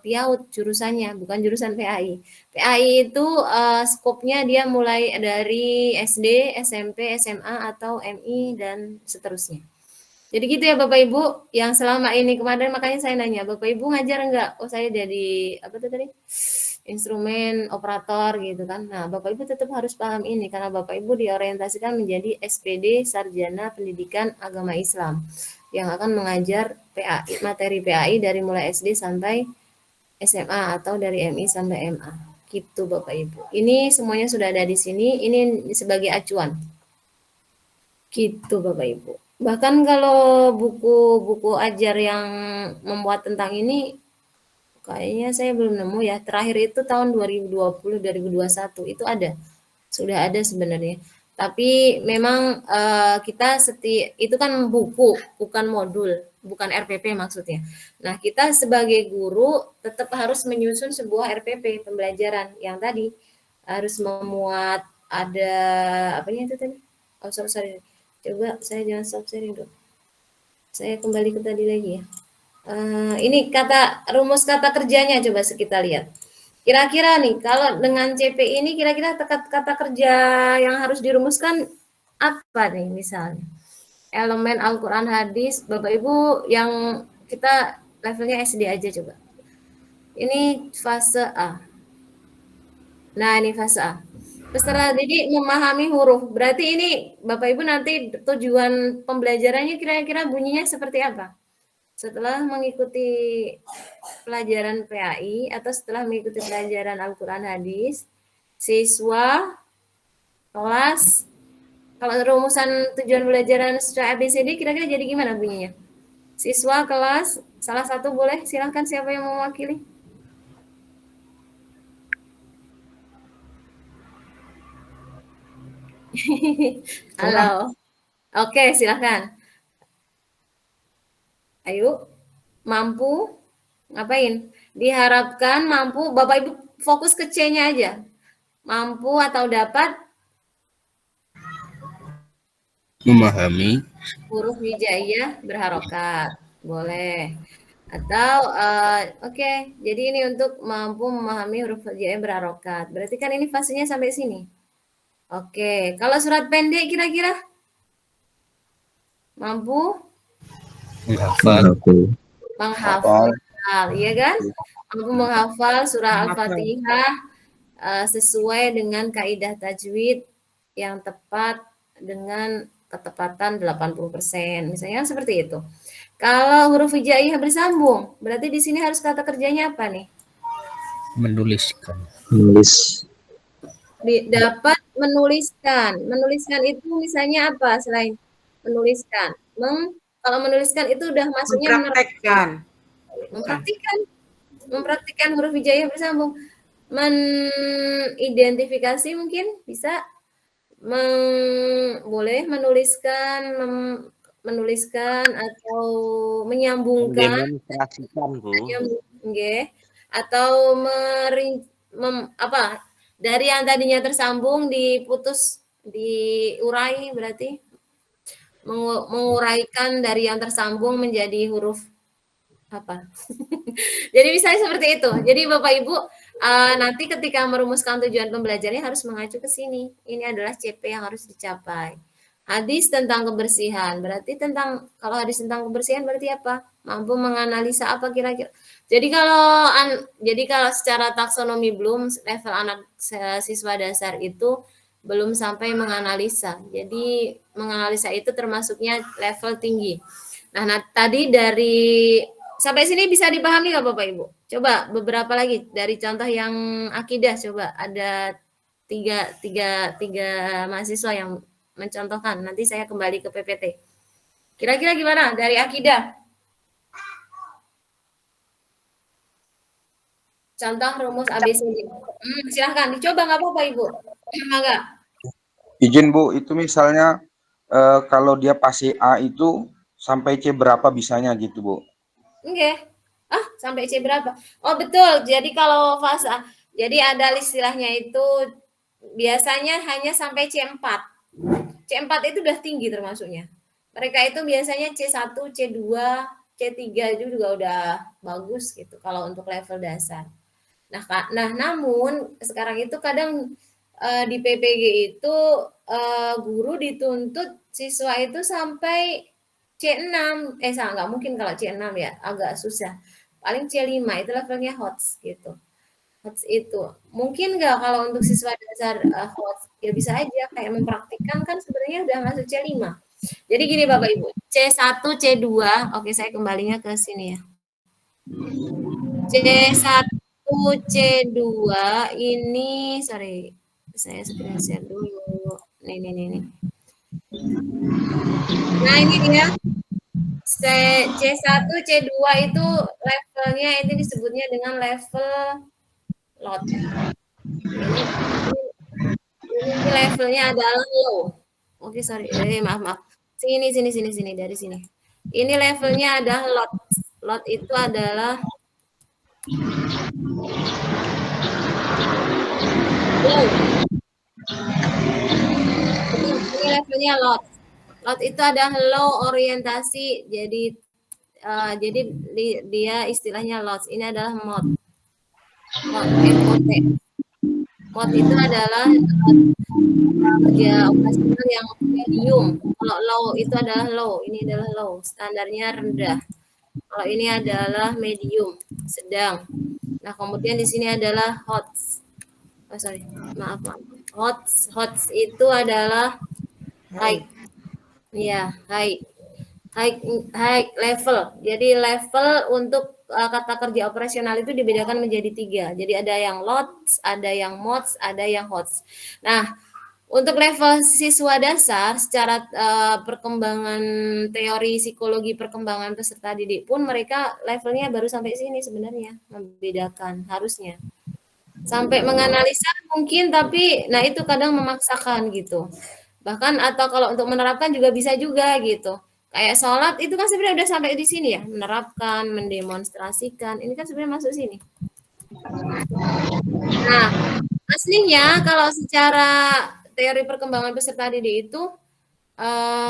PIAUD jurusannya, bukan jurusan PAI. PAI itu skopnya dia mulai dari SD, SMP, SMA, atau MI, dan seterusnya. Jadi gitu ya Bapak Ibu, yang selama ini kemarin makanya saya nanya, Bapak Ibu ngajar enggak? Oh saya jadi, apa tuh tadi? Instrumen operator gitu kan. Nah Bapak Ibu tetap harus paham ini, karena Bapak Ibu diorientasikan menjadi SPD, Sarjana Pendidikan Agama Islam, yang akan mengajar PAI, materi PAI dari mulai SD sampai SMA atau dari MI sampai MA. Gitu Bapak Ibu. Ini semuanya sudah ada di sini, ini sebagai acuan. Gitu Bapak Ibu. Bahkan kalau buku-buku ajar yang membuat tentang ini kayaknya saya belum nemu ya. Terakhir itu tahun 2020 2021 itu ada. Sudah ada sebenarnya. Tapi memang kita itu kan buku, bukan modul, bukan RPP maksudnya. Nah, kita sebagai guru tetap harus menyusun sebuah RPP pembelajaran yang tadi harus memuat ada apanya itu tadi? Oh, sorry. Coba saya jangan stop sharing dulu. Saya kembali ke tadi lagi ya. Ini rumus kata kerjanya coba kita lihat. Kira-kira nih, kalau dengan CP ini kira-kira kata kerja yang harus dirumuskan apa nih misalnya? Elemen Al-Quran hadis, Bapak Ibu yang kita levelnya SD aja coba. Ini fase A. Nah, ini fase A. Peserta didik memahami huruf. Berarti ini Bapak Ibu nanti tujuan pembelajarannya kira-kira bunyinya seperti apa? Setelah mengikuti pelajaran PAI atau setelah mengikuti pelajaran Al-Quran hadis, siswa kelas, kalau rumusan tujuan pelajaran secara ABCD kira-kira jadi gimana bunyinya? Siswa kelas, salah satu boleh, silahkan siapa yang mewakili? Halo. Oke, silahkan. Ayo, mampu ngapain? Diharapkan mampu, Bapak Ibu fokus ke C-nya aja. Mampu atau dapat memahami huruf hijaiyah berharokat. Boleh. Atau oke, jadi ini untuk mampu memahami huruf hijaiyah berharokat. Berarti kan ini fasenya sampai sini. Oke, kalau surat pendek kira-kira mampu Menghafal. menghafal, iya kan? Mampu menghafal surah Menghafal. Al-Fatihah sesuai dengan kaidah tajwid yang tepat dengan ketepatan 80%. Misalnya seperti itu. Kalau huruf hijaiyah bersambung, berarti di sini harus kata kerjanya apa nih? Menuliskan. Dapat menuliskan. Menuliskan itu misalnya apa selain menuliskan? Kalau menuliskan itu udah masuknya Mempraktekkan. mempraktikkan. Mempraktikkan huruf hijaiyah bersambung. Mengidentifikasi mungkin bisa boleh menuliskan menuliskan atau menyambungkan Mendemonstrasikan, Bu. nggih, atau apa, dari yang tadinya tersambung diputus, diurai berarti menguraikan dari yang tersambung menjadi huruf apa. Jadi misalnya seperti itu. Jadi Bapak Ibu nanti ketika merumuskan tujuan pembelajarannya harus mengacu ke sini. Ini adalah CP yang harus dicapai. Hadis tentang kebersihan. Berarti kalau hadis tentang kebersihan berarti apa? Mampu menganalisa apa kira-kira. Jadi kalau secara taksonomi belum level anak siswa dasar itu belum sampai menganalisa. Jadi menganalisa itu termasuknya level tinggi. Nah, tadi dari sampai sini bisa dipahami nggak Bapak Ibu? Coba beberapa lagi dari contoh yang akidah, coba ada tiga mahasiswa yang mencontohkan. Nanti saya kembali ke PPT. Kira-kira gimana dari akidah? Contoh rumus ABCD. Silahkan dicoba nggak apa-apa Ibu. Enggak. Izin Bu, itu misalnya kalau dia pasti A itu sampai C berapa bisanya gitu Bu? Enggak. Sampai C berapa? Oh, betul. Jadi kalau fase jadi ada istilahnya itu biasanya hanya sampai C4. C4 itu udah tinggi termasuknya. Mereka itu biasanya C1, C2, C3 itu juga udah bagus gitu kalau untuk level dasar. Nah, namun sekarang itu kadang di PPG itu guru dituntut siswa itu sampai C6. Nggak mungkin kalau C6 ya, agak susah. Paling C5 itu levelnya HOTS gitu. HOTS itu. Mungkin nggak kalau untuk siswa dasar HOTS? Ya bisa aja kayak mempraktikkan kan sebenarnya udah masuk C5. Jadi gini Bapak Ibu, C1, C2, oke saya kembalinya ke sini ya. C1, C2 ini, sorry, saya screen share dulu. Nih. Nah ini dia, C1, C2 itu levelnya itu disebutnya dengan level lot. Ini levelnya adalah low. Oke, sorry. Maaf. Sini dari sini. Ini levelnya adalah lot. Lot itu adalah low. Ini levelnya lot. Lot itu adalah low orientasi. Jadi dia istilahnya lot. Ini adalah mod. Mod MOT. Mod itu adalah kerja operasional yang medium. Kalau low itu adalah low. Ini adalah low. Standarnya rendah. Kalau ini adalah medium, sedang. Nah, kemudian di sini adalah hot. Oh, sorry. Maaf. Hot itu adalah high. Iya, high level. Jadi level untuk kata kerja operasional itu dibedakan menjadi 3. Jadi ada yang lots, ada yang mods, ada yang hots. Nah, untuk level siswa dasar secara perkembangan teori psikologi perkembangan peserta didik pun mereka levelnya baru sampai sini sebenarnya, membedakan harusnya. Sampai menganalisa mungkin, tapi nah itu kadang memaksakan gitu. Bahkan atau kalau untuk menerapkan juga bisa juga gitu. Kayak sholat itu kan sebenarnya udah sampai di sini ya, menerapkan, mendemonstrasikan, ini kan sebenarnya masuk sini. Nah, aslinya kalau secara teori perkembangan peserta didik itu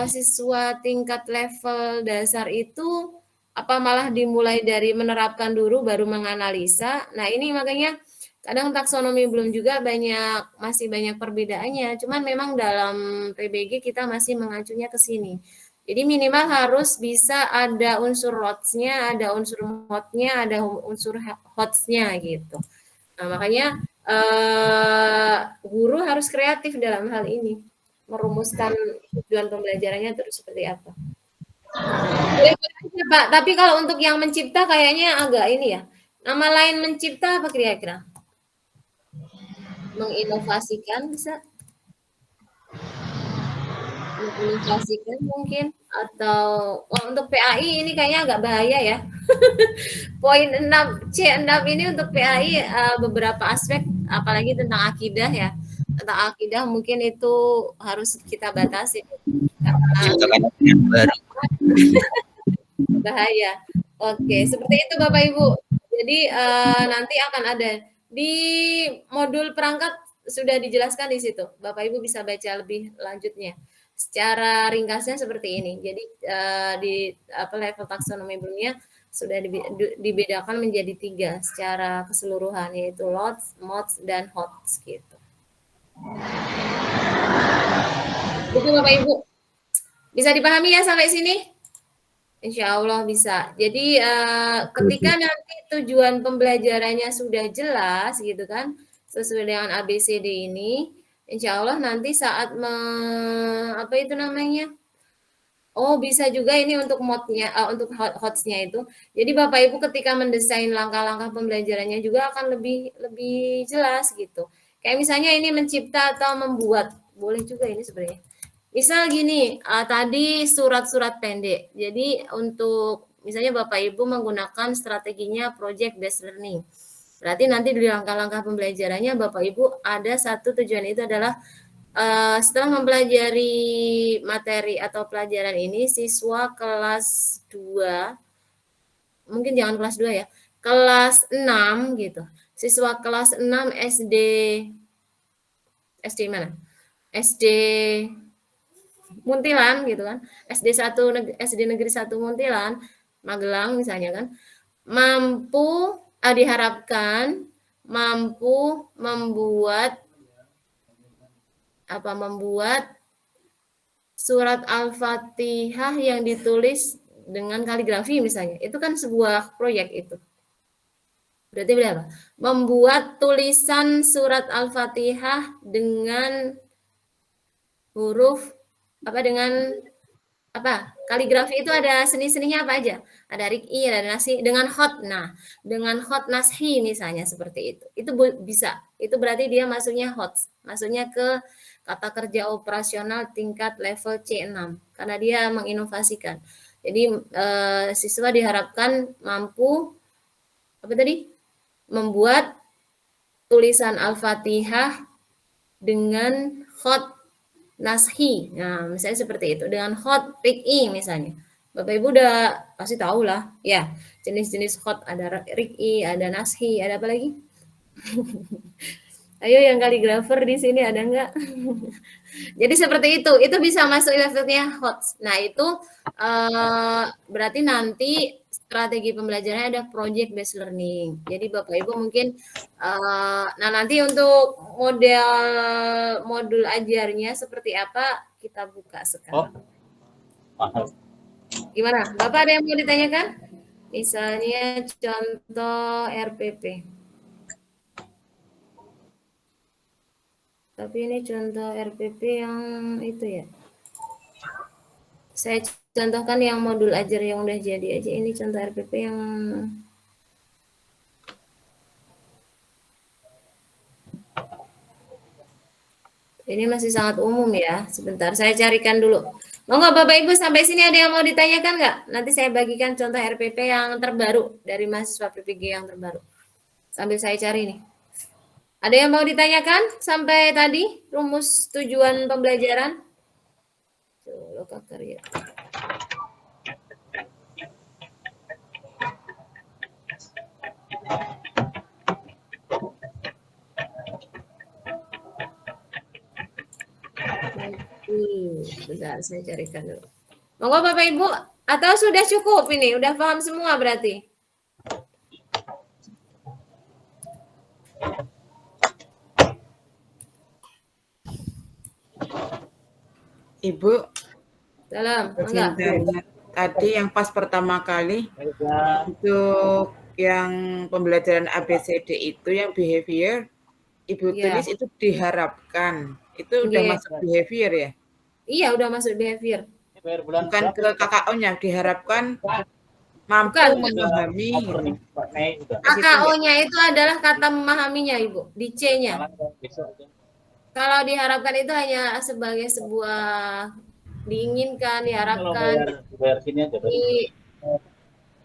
siswa tingkat level dasar itu Apa malah dimulai dari menerapkan dulu baru menganalisa. Nah, ini makanya kadang taksonomi belum juga masih banyak perbedaannya. Cuman memang dalam PBG kita masih mengacunya ke sini. Jadi minimal harus bisa ada unsur rots-nya, ada unsur mod-nya, ada unsur hots-nya gitu. Nah, makanya guru harus kreatif dalam hal ini, merumuskan tujuan pembelajarannya terus seperti apa. Boleh-boleh aja, Pak. Tapi kalau untuk yang mencipta kayaknya agak ini ya. Nama lain mencipta apa kira-kira? Menginovasikan bisa? Menginovasikan mungkin? Atau untuk PAI ini kayaknya agak bahaya ya. Poin 6, C6 ini untuk PAI beberapa aspek, apalagi tentang akidah ya. Tentang akidah mungkin itu harus kita batasi. Karena Ciptakan yang baru. bahaya. Oke, seperti itu Bapak Ibu. Jadi nanti akan ada di modul perangkat sudah dijelaskan di situ. Bapak Ibu bisa baca lebih lanjutnya. Secara ringkasnya seperti ini. Jadi di level taksonomi ilmiah sudah dibedakan menjadi 3 secara keseluruhan, yaitu lots, mods, dan hots gitu. Itu Bapak Ibu. Bisa dipahami ya sampai sini? Insya Allah bisa. Jadi ketika nanti tujuan pembelajarannya sudah jelas gitu kan, sesuai dengan ABCD ini, insya Allah nanti saat apa itu namanya? Oh, bisa juga ini untuk modnya, untuk hotsnya itu. Jadi Bapak Ibu ketika mendesain langkah-langkah pembelajarannya juga akan lebih lebih jelas gitu. Kayak misalnya ini mencipta atau membuat, boleh juga ini sebenarnya. Misal gini, tadi surat-surat pendek. Jadi untuk misalnya Bapak Ibu menggunakan strateginya project based learning. Berarti nanti di langkah-langkah pembelajarannya Bapak Ibu ada satu tujuan itu adalah setelah mempelajari materi atau pelajaran ini, siswa kelas 2, mungkin jangan kelas 2 ya, kelas 6 gitu. Siswa kelas 6 SD mana? SD Muntilan gitu kan. SD Negeri 1 Muntilan, Magelang misalnya kan. Diharapkan mampu membuat surat Al-Fatihah yang ditulis dengan kaligrafi misalnya. Itu kan sebuah proyek itu. Berarti berapa? Membuat tulisan surat Al-Fatihah dengan huruf kaligrafi itu ada seni-seninya apa aja? Ada rik'i, ada nasi, dengan hot. Nah, dengan hot nashi misalnya seperti itu. Itu bisa. Itu berarti dia masuknya hot. Masuknya ke kata kerja operasional tingkat level C6 karena dia menginovasikan. Jadi siswa diharapkan mampu membuat tulisan Al-Fatihah dengan hot nashi. Nah, misalnya seperti itu dengan hot rik'i misalnya. Bapak Ibu udah pasti tahu lah, ya. Jenis-jenis hot ada rik'i, ada nashi, ada apa lagi? Ayo yang kaligrafer di sini ada enggak? Jadi seperti itu bisa masuk levelnya hot. Nah, itu berarti nanti strategi pembelajarannya ada project based learning. Jadi Bapak Ibu mungkin nah nanti untuk modul ajarnya seperti apa kita buka sekarang. Gimana? Bapak ada yang mau ditanyakan? Misalnya contoh RPP. Tapi ini contoh RPP yang itu ya. Saya contohkan yang modul ajar yang udah jadi aja. Ini contoh RPP yang ini masih sangat umum ya. Sebentar, saya carikan dulu. Monggo Bapak Ibu sampai sini ada yang mau ditanyakan nggak? Nanti saya bagikan contoh RPP yang terbaru dari mahasiswa PPG yang terbaru. Sambil saya cari nih. Ada yang mau ditanyakan sampai tadi rumus tujuan pembelajaran? Loka karya. Bentar, saya carikan dulu. Monggo Bapak Ibu, Atau sudah cukup ini? Udah paham semua berarti? Ibu, Dalam, enggak? cintanya tadi yang pas pertama kali untuk yang pembelajaran ABCD itu yang behavior, Ibu Iya. tulis itu diharapkan. Itu udah Iya. masuk behavior ya? Iya, udah masuk behavior. Bukan ke KKO-nya, diharapkan mampu Bukan. memahami gitu. KKO-nya itu adalah kata memahaminya, Ibu, di C-nya. Kalau diharapkan itu hanya sebagai sebuah diinginkan, diharapkan, bayar sini aja tadi. di,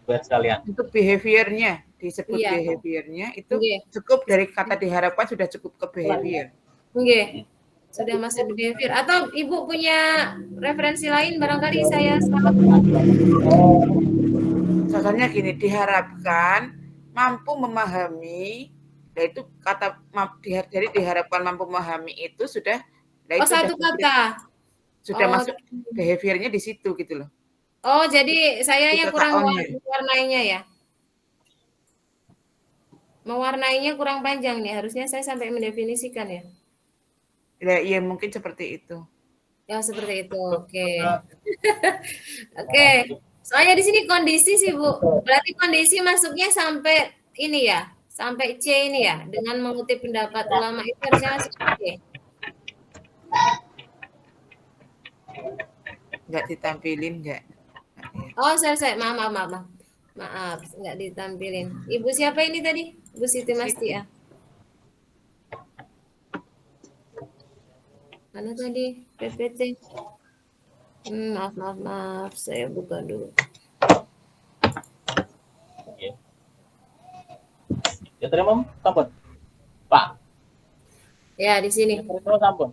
Bayar sekalian. Untuk behavior-nya, disebut iya. behavior-nya itu Oke. cukup dari kata diharapkan sudah cukup ke behavior. Oke. Sudah masuk behavior. Atau Ibu punya referensi lain barangkali saya salah. Contohnya gini, diharapkan mampu memahami, nah itu kata dari diharapkan mampu memahami itu sudah, nah Oh, itu satu kata. sudah Oh, masuk behaviornya di situ gitu loh. oh, jadi saya Di yang kurang KKO-nya. mewarnainya ya. Mewarnainya kurang panjang nih. Harusnya saya sampai mendefinisikan ya. Ya, iya mungkin seperti itu. Ya, seperti itu. Oke. Oke. Soalnya di sini kondisi sih, Bu. Berarti kondisi masuknya sampai ini ya, sampai C ini ya, dengan mengutip pendapat ulama itu harusnya masuk C. Nggak ditampilin nggak? Oh, saya maaf, nggak ditampilin. Ibu siapa ini tadi? Bu Siti Mastia. Mana tadi PPT? Maaf, saya buka dulu. Ya terima sampun. Pak. Ya, di sini. Terima sampun.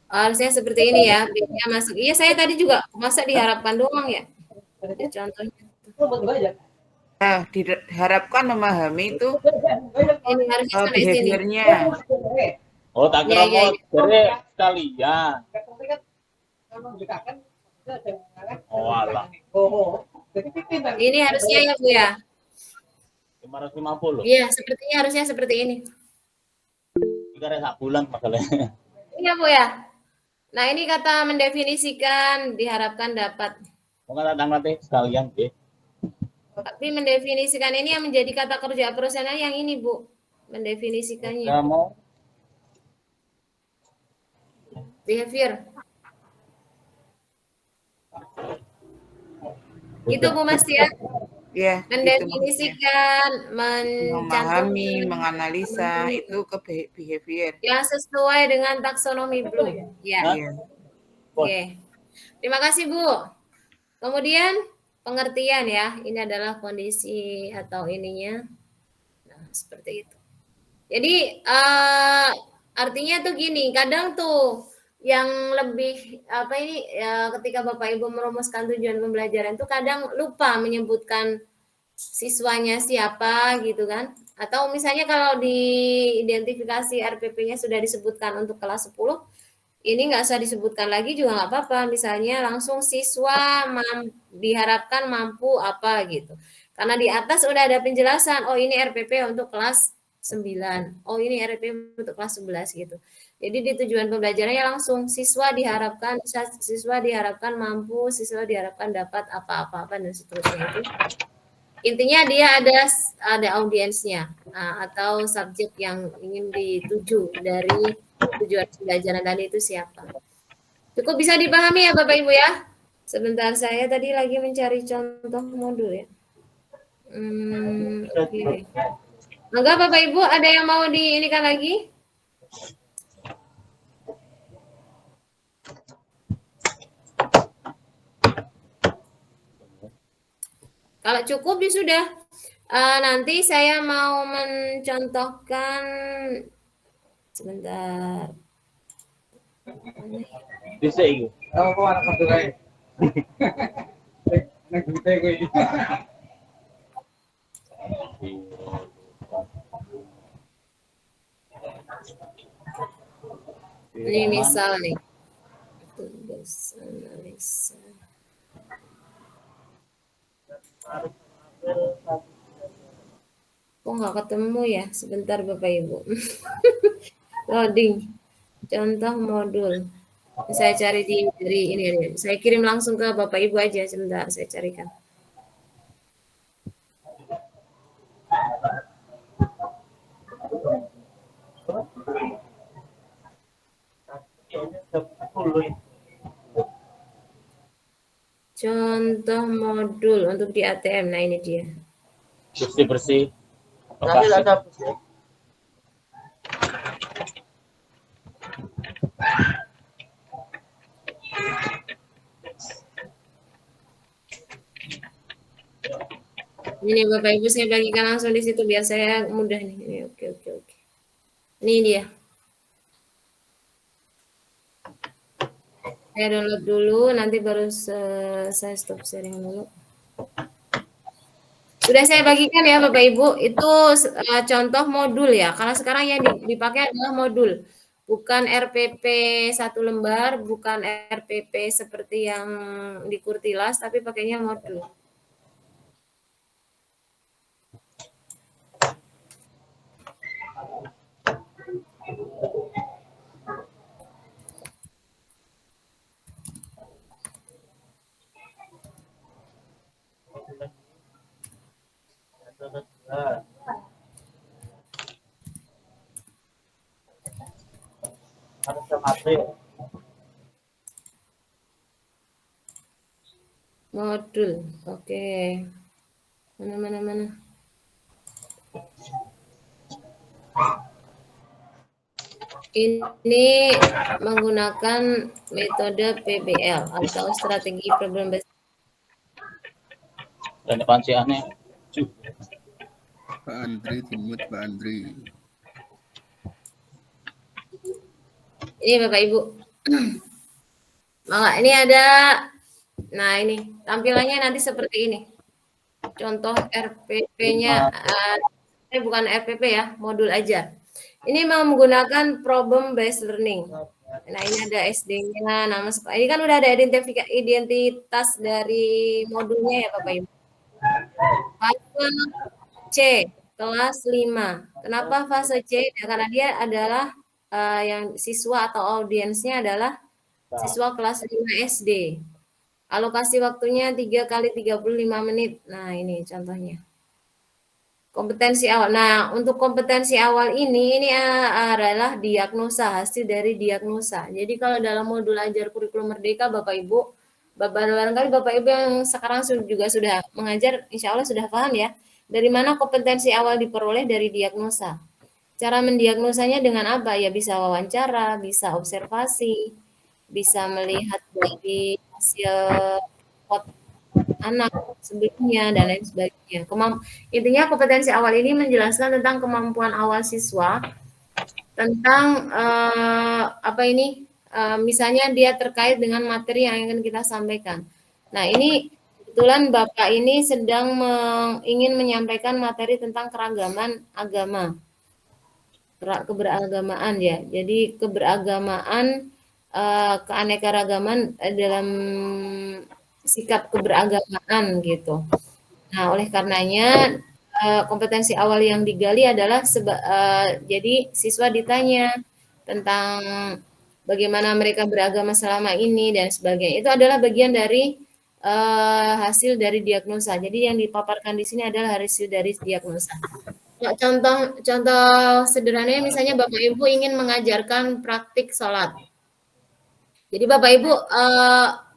Harusnya seperti ini ya, B-nya masuk. Iya, saya tadi juga masa diharapkan doang ya. Ya, contohnya. Nah, diharapkan memahami itu Ini harusnya sampai sini. behaviornya. Oh, tak kira mau dari sekalian. Oh, alah. Ini harusnya ya, Bu ya. 550. Iya, sepertinya harusnya seperti ini. Tiga sak bulan masalahnya. Iya, Bu ya. Nah, ini kata mendefinisikan diharapkan dapat. Mungkin tak nanti sekalian, deh. Tapi mendefinisikan ini yang menjadi kata kerja profesional yang ini, Bu. Mendefinisikannya. Kamu Behavior. Itu Bu Mastia. Ya, Mendefinisikan, memahami, menganalisa itu ke behavior. Yang sesuai dengan taksonomi Bloom. Ya. Iya. Oke. Terima kasih, Bu. Kemudian pengertian ya. Ini adalah kondisi atau ininya. Nah, seperti itu. Jadi artinya tuh gini, kadang tuh yang lebih apa ini ya, ketika Bapak Ibu merumuskan tujuan pembelajaran tuh kadang lupa menyebutkan siswanya siapa gitu kan. Atau misalnya kalau di identifikasi RPP-nya sudah disebutkan untuk kelas 10, ini nggak usah disebutkan lagi juga nggak apa-apa. Misalnya langsung siswa diharapkan mampu apa gitu. Karena di atas udah ada penjelasan, oh ini RPP untuk kelas 9, oh ini RPP untuk kelas 11 gitu. Jadi di tujuan pembelajarannya langsung siswa diharapkan mampu, siswa diharapkan dapat apa-apa dan seterusnya itu. Intinya dia ada audiensnya atau subjek yang ingin dituju dari tujuan pembelajaran tadi itu siapa. Cukup bisa dipahami ya Bapak Ibu ya. Sebentar saya tadi lagi mencari contoh modul ya. Oke. Enggak Bapak Ibu ada yang mau diinikan lagi? Kalau cukup ya sudah. Nanti saya mau mencontohkan sebentar. Bisa ini. Ini misal nih. . 。 。 . 。 . 。 . 。 . 。 . 。 . 。 . 。 。 . 。 。 . 。 。 . 。 。 。 . 。 。 。 。 。 。 。 。 . 。 。 。 。 。 . 。 。 。 。 . 。 . 。 . 。 。 . Kok nggak ketemu ya? Sebentar Bapak Ibu. Loading. Contoh modul. Saya cari dari ini. Saya kirim langsung ke Bapak Ibu aja. Sebentar, saya carikan. Contoh modul untuk di ATM. Nah, ini dia. Bersih-bersih. Ini Bapak Ibu saya bagikan langsung di situ biar saya mudah nih. Ini, oke. Ini dia. Saya download dulu, nanti baru saya stop sharing dulu. Sudah saya bagikan ya Bapak Ibu, itu contoh modul ya. Karena sekarang yang dipakai adalah modul. Bukan RPP 1 lembar, bukan RPP seperti yang di Kurtilas, tapi pakainya modul. Modul, oke. Mana. Ini menggunakan metode PBL atau strategi problem based. Dan apaan sih aneh? Pak Andri, timut Pak Andri. Ini Bapak Ibu. Maka ini ada, nah ini tampilannya nanti seperti ini. Contoh RPP-nya, ini bukan RPP ya, modul aja. Ini menggunakan problem based learning. Nah ini ada SD-nya, nama sekolah. Ini kan udah ada identitas dari modulnya ya Bapak Ibu. Fase C, kelas 5. Kenapa fase C? Karena dia adalah yang siswa atau audiensnya adalah siswa kelas 5 SD. Alokasi waktunya 3 kali 35 menit. Nah, ini contohnya. Kompetensi awal. Nah, untuk kompetensi awal ini adalah diagnosa, hasil dari diagnosa. Jadi kalau dalam modul ajar kurikulum merdeka Bapak Ibu, barangkali Bapak Ibu yang sekarang juga sudah mengajar, insya Allah sudah paham ya, dari mana kompetensi awal diperoleh dari diagnosa. Cara mendiagnosanya dengan apa? Ya bisa wawancara, bisa observasi, bisa melihat dari hasil pot anak sebelumnya dan lain sebagainya. Intinya kompetensi awal ini menjelaskan tentang kemampuan awal siswa tentang misalnya dia terkait dengan materi yang akan kita sampaikan. Nah, ini kebetulan Bapak ini sedang ingin menyampaikan materi tentang keragaman agama. Keberagamaan ya. Jadi keberagamaan keanekaragaman dalam sikap keberagamaan gitu. Nah, oleh karenanya kompetensi awal yang digali adalah jadi siswa ditanya tentang bagaimana mereka beragama selama ini dan sebagainya. Itu adalah bagian dari hasil dari diagnosa. Jadi yang dipaparkan di sini adalah hasil dari diagnosa. Ya, contoh sederhananya misalnya Bapak Ibu ingin mengajarkan praktik sholat. Jadi Bapak Ibu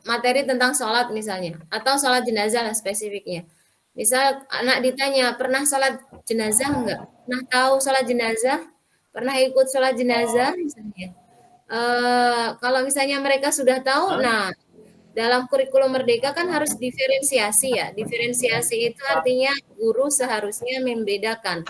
materi tentang sholat misalnya, atau sholat jenazah lah spesifiknya. Misal anak ditanya, pernah sholat jenazah enggak? Pernah tahu sholat jenazah? Pernah ikut sholat jenazah misalnya? Kalau misalnya mereka sudah tahu, nah dalam kurikulum merdeka kan harus diferensiasi ya. Diferensiasi itu artinya guru seharusnya membedakan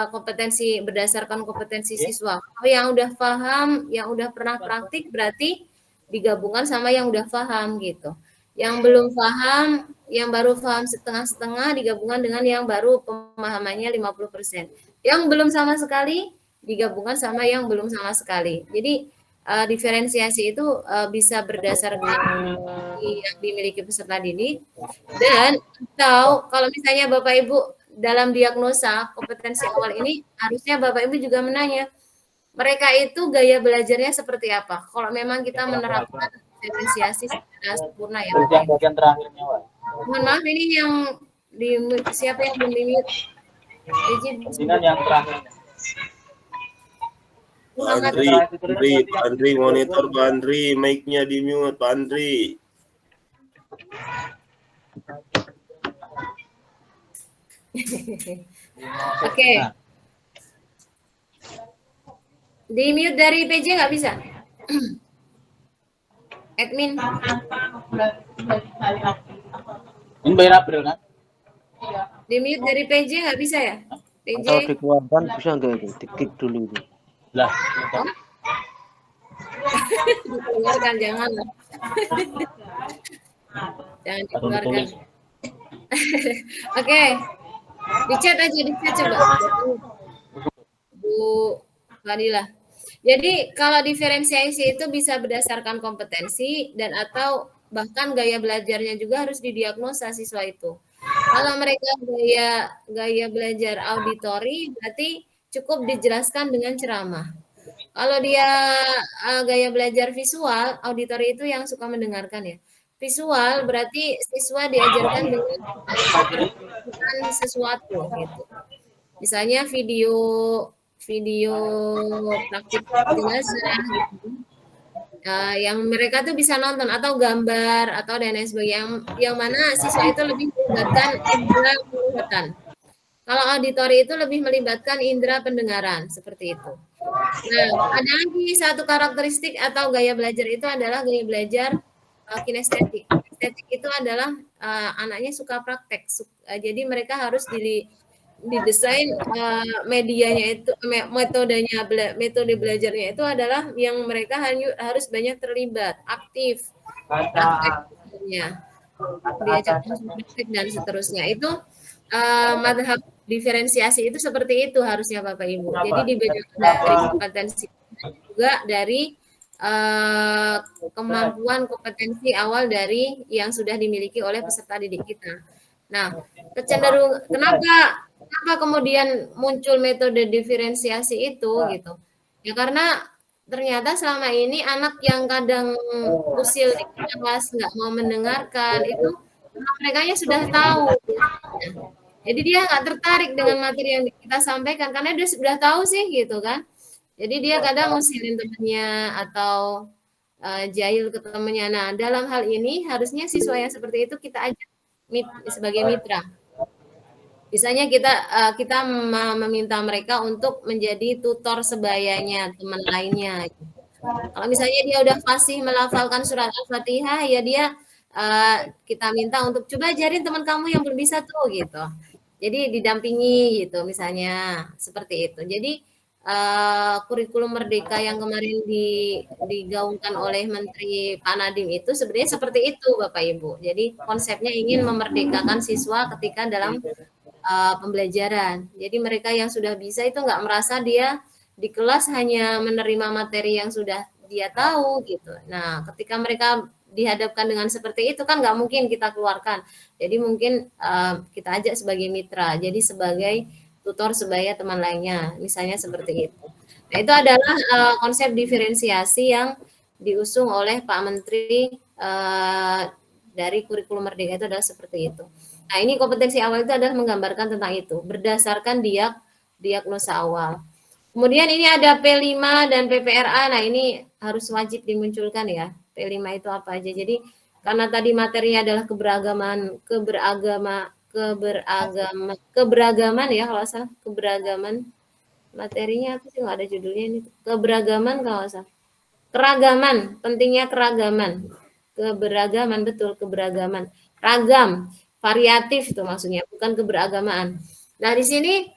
kompetensi berdasarkan kompetensi siswa. Kalau yang udah paham, yang udah pernah praktik berarti digabungkan sama yang udah paham gitu. Yang belum paham, yang baru paham setengah-setengah digabungkan dengan yang baru pemahamannya 50%. Yang belum sama sekali digabungkan sama yang belum sama sekali. Jadi diferensiasi itu bisa berdasarkan yang dimiliki peserta didik dan atau kalau misalnya Bapak Ibu dalam diagnosa kompetensi awal ini harusnya Bapak Ibu juga menanya mereka itu gaya belajarnya seperti apa. Kalau memang kita menerapkan diferensiasi secara sempurna ya Bapak Ibu. Bagian terakhirnya, Pak. Mohon maaf ini yang di siapa yang belum di-mute? Dengan yang terakhir. Pak Andri, monitor Pak Andri, mic-nya di mute Pak Andri. Oke. Di mute dari PJ nggak bisa? Admin. Ini bayar April kan? Di mute dari PJ nggak bisa ya? PJ. Atau dikeluarkan bisa nggak itu? Di-kick dulu itu. Lah. Dikeluarkan jangan lah. Jangan dikeluarkan. Oke. Di chat aja, di chat coba. Bu Fadila. Jadi kalau diferensiasi itu bisa berdasarkan kompetensi dan atau bahkan gaya belajarnya juga harus didiagnosa siswa itu. Kalau mereka gaya belajar auditori berarti cukup dijelaskan dengan ceramah. Kalau dia gaya belajar visual, auditori itu yang suka mendengarkan ya. Visual berarti siswa diajarkan dengan sesuatu gitu. Misalnya video praktik jenazah gitu. Yang mereka tuh bisa nonton atau gambar atau dan lain sebagainya yang mana siswa itu lebih melibatkan indera penglihatan. Kalau auditori itu lebih melibatkan indera pendengaran seperti itu. Nah, ada lagi satu karakteristik atau gaya belajar itu adalah gaya belajar kinestetik. Kinestetik itu adalah anaknya suka praktek. Jadi mereka harus didesain medianya itu metode belajarnya itu adalah yang mereka harus banyak terlibat, aktif, prakteknya, diajak praktek dan seterusnya. Itu madhab diferensiasi itu seperti itu harusnya Bapak Ibu. Jadi dibedakan dari kompetensi juga dari kemampuan kompetensi awal dari yang sudah dimiliki oleh peserta didik kita. Nah, kenapa kemudian muncul metode diferensiasi itu gitu? Ya karena ternyata selama ini anak yang kadang usil di kelas nggak mau mendengarkan itu mereka sudah tahu. Jadi dia nggak tertarik dengan materi yang kita sampaikan karena dia sudah tahu sih gitu kan. Jadi dia kadang ngusilin temannya atau jahil ke temannya. Nah, dalam hal ini harusnya siswa yang seperti itu kita ajak sebagai mitra. Misalnya kita meminta mereka untuk menjadi tutor sebayanya teman lainnya. Kalau misalnya dia udah fasih melafalkan surat Al-Fatihah, ya dia kita minta untuk coba ajarin teman kamu yang belum bisa tuh gitu. Jadi didampingi gitu misalnya seperti itu. Jadi kurikulum Merdeka yang kemarin digaungkan oleh Menteri Pak Nadiem itu sebenarnya seperti itu Bapak Ibu. Jadi konsepnya ingin memerdekakan siswa ketika dalam pembelajaran. Jadi mereka yang sudah bisa itu nggak merasa dia di kelas hanya menerima materi yang sudah dia tahu gitu. Nah, ketika mereka dihadapkan dengan seperti itu kan nggak mungkin kita keluarkan. Jadi mungkin kita ajak sebagai mitra. Jadi sebagai tutor sebaya teman lainnya, misalnya seperti itu. Nah, itu adalah konsep diferensiasi yang diusung oleh Pak Menteri dari kurikulum Merdeka itu adalah seperti itu. Nah, ini kompetensi awal itu adalah menggambarkan tentang itu, berdasarkan diagnosa awal. Kemudian ini ada P5 dan PPRA, nah ini harus wajib dimunculkan ya, P5 itu apa aja. Jadi, karena tadi materinya adalah keberagaman ya, kalau salah, keberagaman. Materinya apa sih, nggak ada judulnya ini. Keberagaman kalau salah. Keragaman, pentingnya keragaman. Keberagaman, betul, keberagaman. Ragam. Variatif itu maksudnya, bukan keberagamaan. Nah, di sini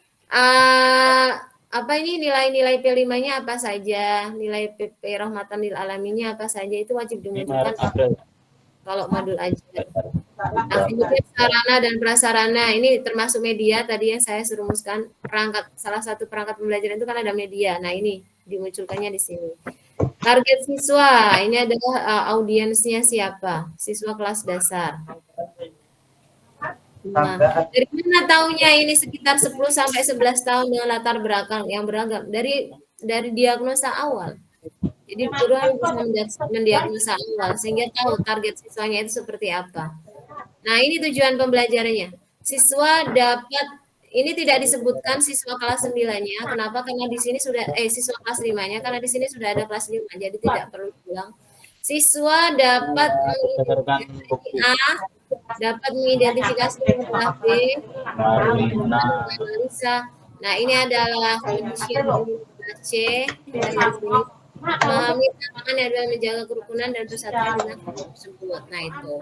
apa ini nilai-nilai P5-nya apa saja, nilai PP Rahmatan lil Alaminnya apa saja itu wajib dimunculkan kalau modul ajar. Nah, kemudian sarana dan prasarana ini termasuk media tadi yang saya rumuskan, salah satu perangkat pembelajaran itu kan ada media. Nah, ini dimunculkannya di sini. Target siswa, ini adalah audiensnya siapa? Siswa kelas dasar. Nah, dari mana taunya ini sekitar 10 sampai 11 tahun dengan latar belakang yang beragam? Dari diagnosa awal. Jadi guru harus bisa mendiagnosa awal sehingga tahu target siswanya itu seperti apa. Nah, ini tujuan pembelajarannya. Siswa dapat ini tidak disebutkan siswa kelas 9-nya. Kenapa? Karena di sini sudah siswa kelas 5-nya karena di sini sudah ada kelas 5. Jadi tidak perlu diulang. Siswa dapat berdasarkan bukti dapat mengidentifikasi masalah B, analisa. Nah, ini adalah condition C dan di sini memahami tantangan yang adalah menjaga kerukunan dan persatuan dengan kelompok tersebut. Nah, itu.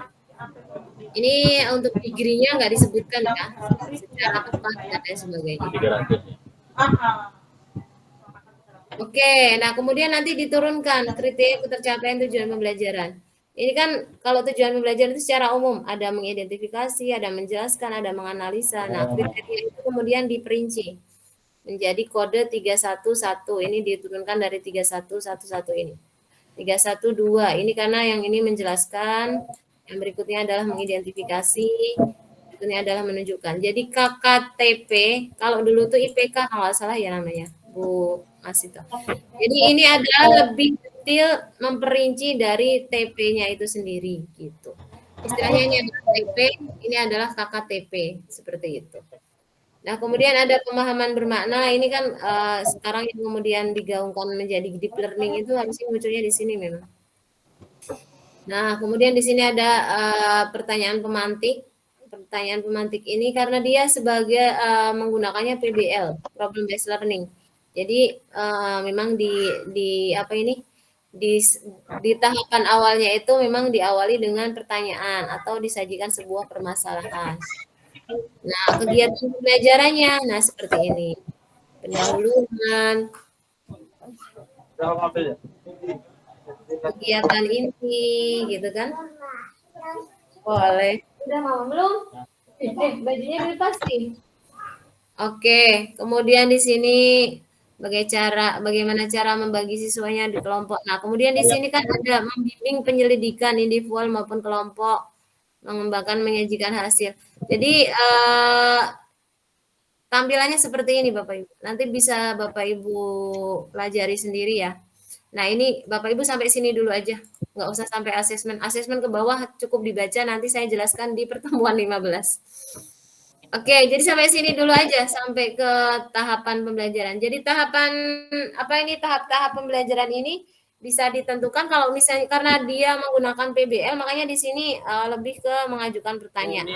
Ini untuk degree-nya nggak disebutkan ya, secara tepat dan lain sebagainya. 300. Oke, nah kemudian nanti diturunkan kriteria ketercapaian tujuan pembelajaran. Ini kan kalau tujuan pembelajaran itu secara umum, ada mengidentifikasi, ada menjelaskan, ada menganalisa. Nah, kriteria itu kemudian diperinci menjadi kode 311. Ini diturunkan dari 3111 ini. 312 ini karena yang ini menjelaskan, yang berikutnya adalah mengidentifikasi, berikutnya adalah menunjukkan. Jadi KKTP, kalau dulu tuh IPK kalau nggak salah ya namanya, Bu Masito. Jadi ini adalah lebih detail memperinci dari TP-nya itu sendiri gitu. Istilahnya ini adalah TP, ini adalah KKTP seperti itu. Nah, kemudian ada pemahaman bermakna. Ini kan sekarang yang kemudian digaungkan menjadi deep learning itu harusnya munculnya di sini memang. Nah, kemudian di sini ada pertanyaan pemantik. Pertanyaan pemantik ini karena dia sebagai menggunakannya PBL, problem based learning. Jadi memang di apa ini di tahapan awalnya itu memang diawali dengan pertanyaan atau disajikan sebuah permasalahan. Nah, kegiatan pembelajarannya, nah seperti ini. Pendahuluan, kegiatan ini, gitu kan. Boleh. Udah mau belum? Bajunya belum pasti. Oke, kemudian di sini bagaimana cara membagi siswanya di kelompok. Nah, kemudian di sini kan ada membimbing penyelidikan individual maupun kelompok, mengembangkan menyajikan hasil. Jadi tampilannya seperti ini Bapak Ibu. Nanti bisa Bapak Ibu pelajari sendiri ya. Nah, ini Bapak Ibu sampai sini dulu aja. Nggak usah sampai asesmen. Asesmen ke bawah cukup dibaca, nanti saya jelaskan di pertemuan 15. Oke, jadi sampai sini dulu aja, sampai ke tahapan pembelajaran. Jadi tahapan, tahap-tahap pembelajaran ini bisa ditentukan kalau misalnya, karena dia menggunakan PBL, makanya di sini lebih ke mengajukan pertanyaan,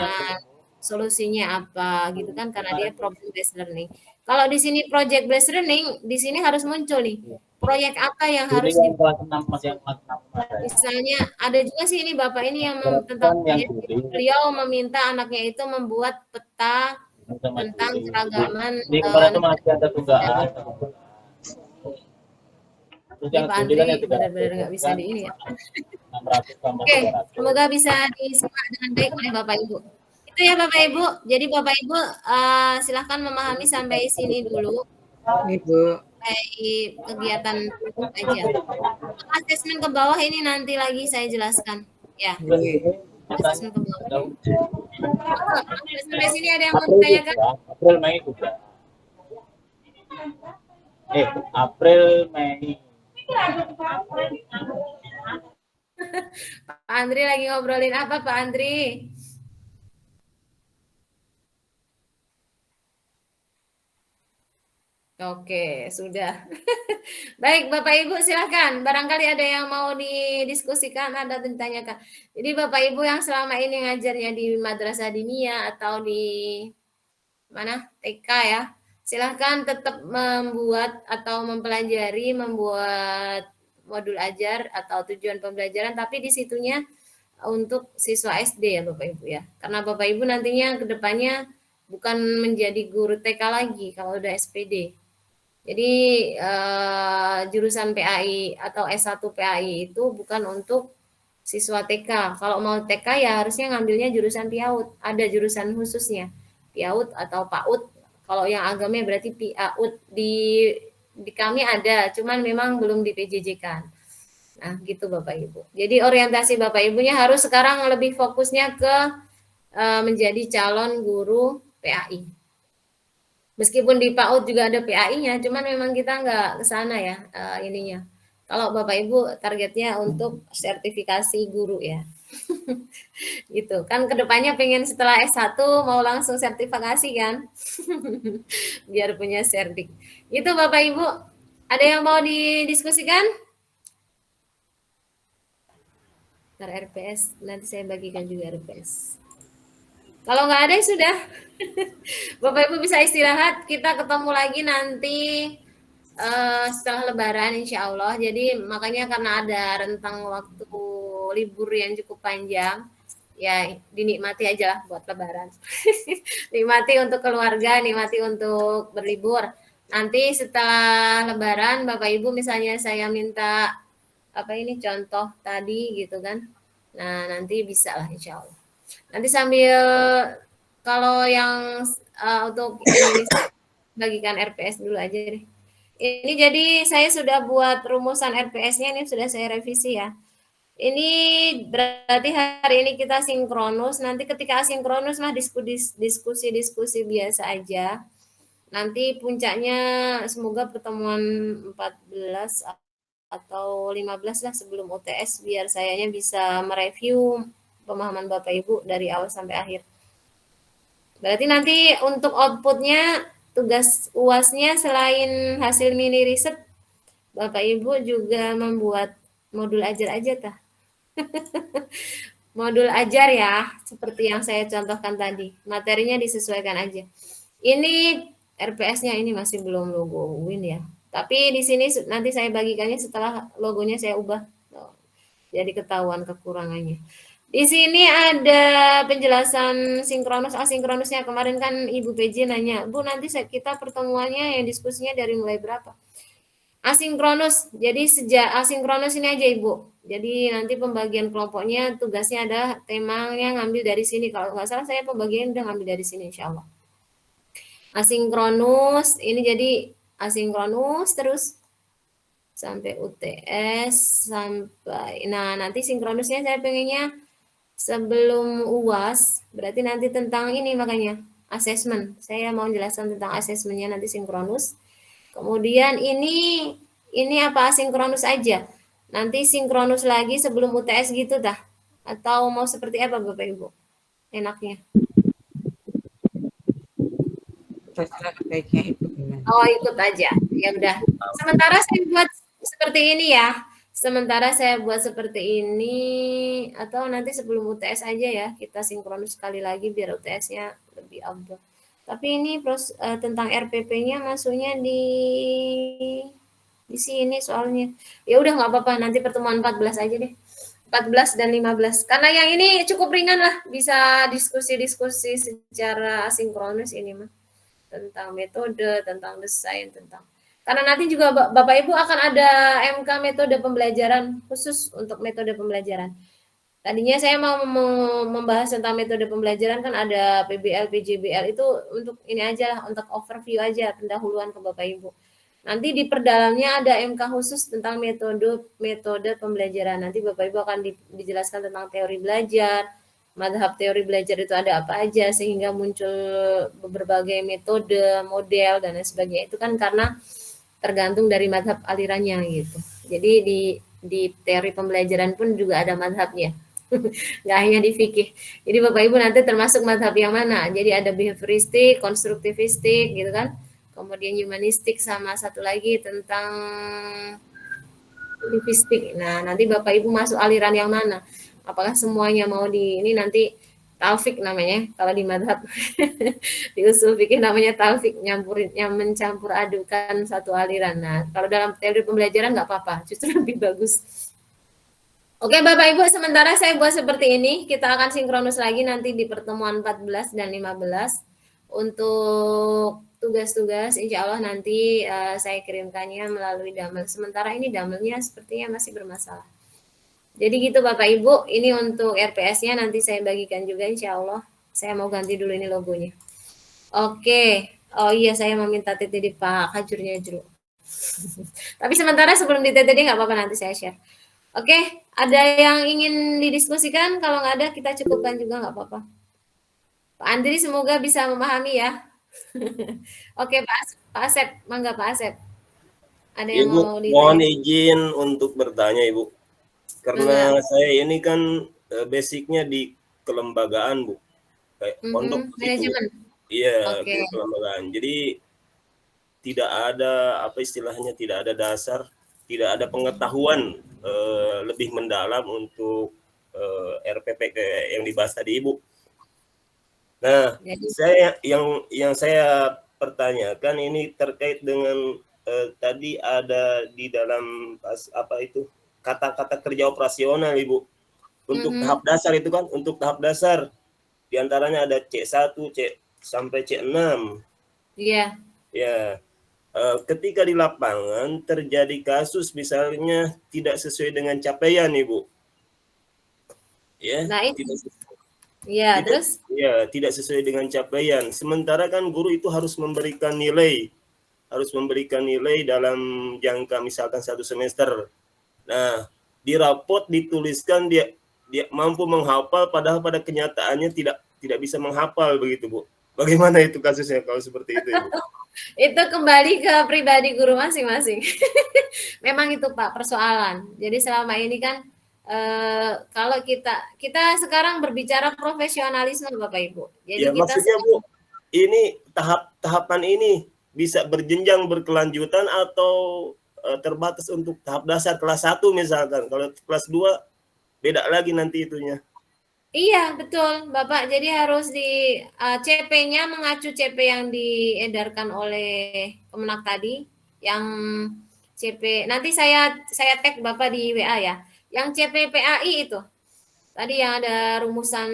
solusinya apa, gitu kan, karena dia problem based learning. Kalau di sini project based learning, di sini harus muncul nih, proyek apa yang harus di misalnya ada juga sih ini Bapak ini yang tentang beliau meminta anaknya itu membuat peta tentang keragaman ini kemarin itu masih ada tunggaan. Pak Andri benar-benar nggak bisa di ini ya. Oke, semoga bisa disimak dengan baik oleh Bapak Ibu. Itu ya Bapak Ibu. Jadi Bapak Ibu silahkan memahami sampai sini dulu. Ibu. Kegiatan aja. Asesmen ke bawah ini nanti lagi saya jelaskan. Ya. Asesmen ke bawah. Sampai sini ada yang mau ditanyakan? April Mei juga. April Mei. Pak Andri lagi ngobrolin apa Pak Andri? Oke, sudah. Baik, Bapak Ibu silakan. Barangkali ada yang mau didiskusikan, ada ditanyakan. Jadi Bapak Ibu yang selama ini ngajarnya di Madrasah Diniyah atau di mana TK ya, silahkan tetap membuat atau mempelajari, membuat modul ajar atau tujuan pembelajaran, tapi di situnya untuk siswa SD ya Bapak Ibu ya. Karena Bapak Ibu nantinya ke depannya bukan menjadi guru TK lagi kalau udah SPD. Jadi jurusan PAI atau S1 PAI itu bukan untuk siswa TK. Kalau mau TK ya harusnya ngambilnya jurusan PIAUD. Ada jurusan khususnya, PIAUD atau PAUD. Kalau yang agamanya berarti PIAUD. Di kami ada, cuman memang belum di PJJ kan. Nah, gitu Bapak Ibu. Jadi orientasi Bapak Ibunya harus sekarang lebih fokusnya ke menjadi calon guru PAI. Meskipun di PAUD juga ada PAI-nya, cuman memang kita nggak ke sana ya ininya. Kalau Bapak Ibu targetnya untuk sertifikasi guru ya. Gitu. Kan kedepannya pengen setelah S1 mau langsung sertifikasi kan. Biar punya sertik. Itu Bapak Ibu. Ada yang mau didiskusikan? Ntar RPS, nanti saya bagikan juga RPS. Kalau nggak ada sudah. Bapak Ibu bisa istirahat, kita ketemu lagi nanti setelah Lebaran insya Allah. Jadi makanya karena ada rentang waktu libur yang cukup panjang, ya dinikmati aja lah buat Lebaran. Nikmati untuk keluarga, nikmati untuk berlibur. Nanti setelah Lebaran, Bapak Ibu misalnya saya minta apa ini contoh tadi gitu kan. Nah nanti bisa lah insya Allah. Nanti sambil kalau yang untuk ini bagikan RPS dulu aja deh. Ini jadi saya sudah buat rumusan RPS-nya, ini sudah saya revisi ya. Ini berarti hari ini kita sinkronus, nanti ketika asinkronus mah diskusi-diskusi biasa aja. Nanti puncaknya semoga pertemuan 14 atau 15 lah sebelum UTS biar sayanya bisa mereview pemahaman Bapak Ibu dari awal sampai akhir. Berarti nanti untuk outputnya tugas UASnya selain hasil mini riset, Bapak Ibu juga membuat modul ajar aja tah. Modul ajar ya, seperti yang saya contohkan tadi. Materinya disesuaikan aja. Ini RPS-nya ini masih belum logo Win ya. Tapi di sini nanti saya bagikannya setelah logonya saya ubah. Jadi ketahuan kekurangannya. Di sini ada penjelasan sinkronus asinkronusnya. Kemarin kan Ibu PJ nanya, Bu nanti kita pertemuannya yang diskusinya dari mulai berapa? Asinkronus. Jadi sejak asinkronus ini aja Ibu. Jadi nanti pembagian kelompoknya tugasnya ada temanya ngambil dari sini. Kalau nggak salah saya pembagian udah ngambil dari sini insya Allah. Asinkronus ini jadi asinkronus terus sampai UTS sampai nanti sinkronusnya saya pengennya sebelum UAS, berarti nanti tentang ini makanya asesmen. Saya mau jelaskan tentang asesmennya nanti sinkronus. Kemudian ini apa asinkronus aja. Nanti sinkronus lagi sebelum UTS gitu dah. Atau mau seperti apa Bapak Ibu? Enaknya. Terserah baiknya Ibu gimana. Oh, ikut aja. Ya udah. Sementara saya buat seperti ini ya. Sementara saya buat seperti ini atau nanti sebelum UTS aja ya kita sinkronus sekali lagi biar UTS-nya lebih abdul. Tapi ini tentang RPP-nya masuknya di sini soalnya. Ya udah nggak apa-apa nanti pertemuan 14 aja deh. 14 dan 15. Karena yang ini cukup ringan lah bisa diskusi-diskusi secara asinkronus ini mah. Tentang metode, tentang desain, tentang karena nanti juga Bapak Ibu akan ada MK metode pembelajaran khusus untuk metode pembelajaran. Tadinya saya mau membahas tentang metode pembelajaran kan ada PBL, PJBL itu untuk ini aja lah, untuk overview aja pendahuluan ke Bapak Ibu. Nanti di perdalamnya ada MK khusus tentang metode pembelajaran. Nanti Bapak Ibu akan dijelaskan tentang teori belajar, madhab teori belajar itu ada apa aja sehingga muncul berbagai metode, model dan lain sebagainya. Itu kan karena tergantung dari madhab alirannya gitu. Jadi di teori pembelajaran pun juga ada madhabnya. Nggak hanya di fikih. Jadi Bapak Ibu nanti termasuk madhab yang mana? Jadi ada behavioristik, konstruktivistik gitu kan. Kemudian humanistik sama satu lagi tentang lingvistik. Nah, nanti Bapak Ibu masuk aliran yang mana? Apakah semuanya mau ini nanti talfik namanya kalau di madhab di usul fikih namanya talfik yang mencampur adukan satu aliran. Nah kalau dalam teori pembelajaran nggak apa-apa, justru lebih bagus. Oke Bapak Ibu, sementara saya buat seperti ini, kita akan sinkronus lagi nanti di pertemuan 14 dan 15 untuk tugas-tugas. Insya Allah nanti saya kirimkannya melalui damel. Sementara ini damelnya sepertinya masih bermasalah. Jadi gitu Bapak Ibu, ini untuk RPS-nya nanti saya bagikan juga insya Allah. Saya mau ganti dulu ini logonya. Oke, oh iya saya mau minta TTD Pak Kajurnya Juru. Tapi sementara sebelum di TTD nggak apa-apa nanti saya share. Oke, ada yang ingin didiskusikan? Kalau nggak ada, kita cukupkan juga nggak apa-apa. Pak Andri semoga bisa memahami ya. Oke, Pak Asep, mangga Pak Asep. Ada yang Ibu, mau mohon ditanya? izin untuk bertanya, Ibu. Karena Mangga. saya ini kan basicnya di kelembagaan, Bu. Kayak pondok begitu, Bu. Manajemen. Iya, Oke. di kelembagaan. Jadi tidak ada apa istilahnya, tidak ada dasar, tidak ada pengetahuan lebih mendalam untuk RPP yang dibahas tadi, Ibu. Nah, Jadi, saya yang saya pertanyakan ini terkait dengan tadi ada di dalam apa itu kata-kata kerja operasional, Ibu. Untuk tahap dasar itu kan, untuk tahap dasar diantaranya ada C1, C sampai C6. iya. Ya, ketika di lapangan terjadi kasus misalnya tidak sesuai dengan capaian, Ibu. Ya, Nah, ini. tidak Iya, tidak terus? ya, tidak sesuai dengan capaian. Sementara kan guru itu harus memberikan nilai dalam jangka misalkan 1 semester. Nah, di rapot dituliskan dia mampu menghafal padahal pada kenyataannya tidak bisa menghafal begitu, Bu. Bagaimana itu kasusnya kalau seperti itu, Ibu? Itu kembali ke pribadi guru masing-masing. Memang itu Pak persoalan. Jadi selama ini kan kalau kita sekarang berbicara profesionalisme Bapak Ibu. Jadi Ya, kita maksudnya, Bu, ini tahapan ini bisa berjenjang berkelanjutan atau terbatas untuk tahap dasar kelas 1 misalkan. Kalau kelas 2 beda lagi nanti itunya. iya betul Bapak. Jadi harus di CP-nya mengacu CP yang diedarkan oleh Kemenak tadi, yang CP nanti saya tag Bapak di WA ya. Yang CP PAI itu tadi yang ada rumusan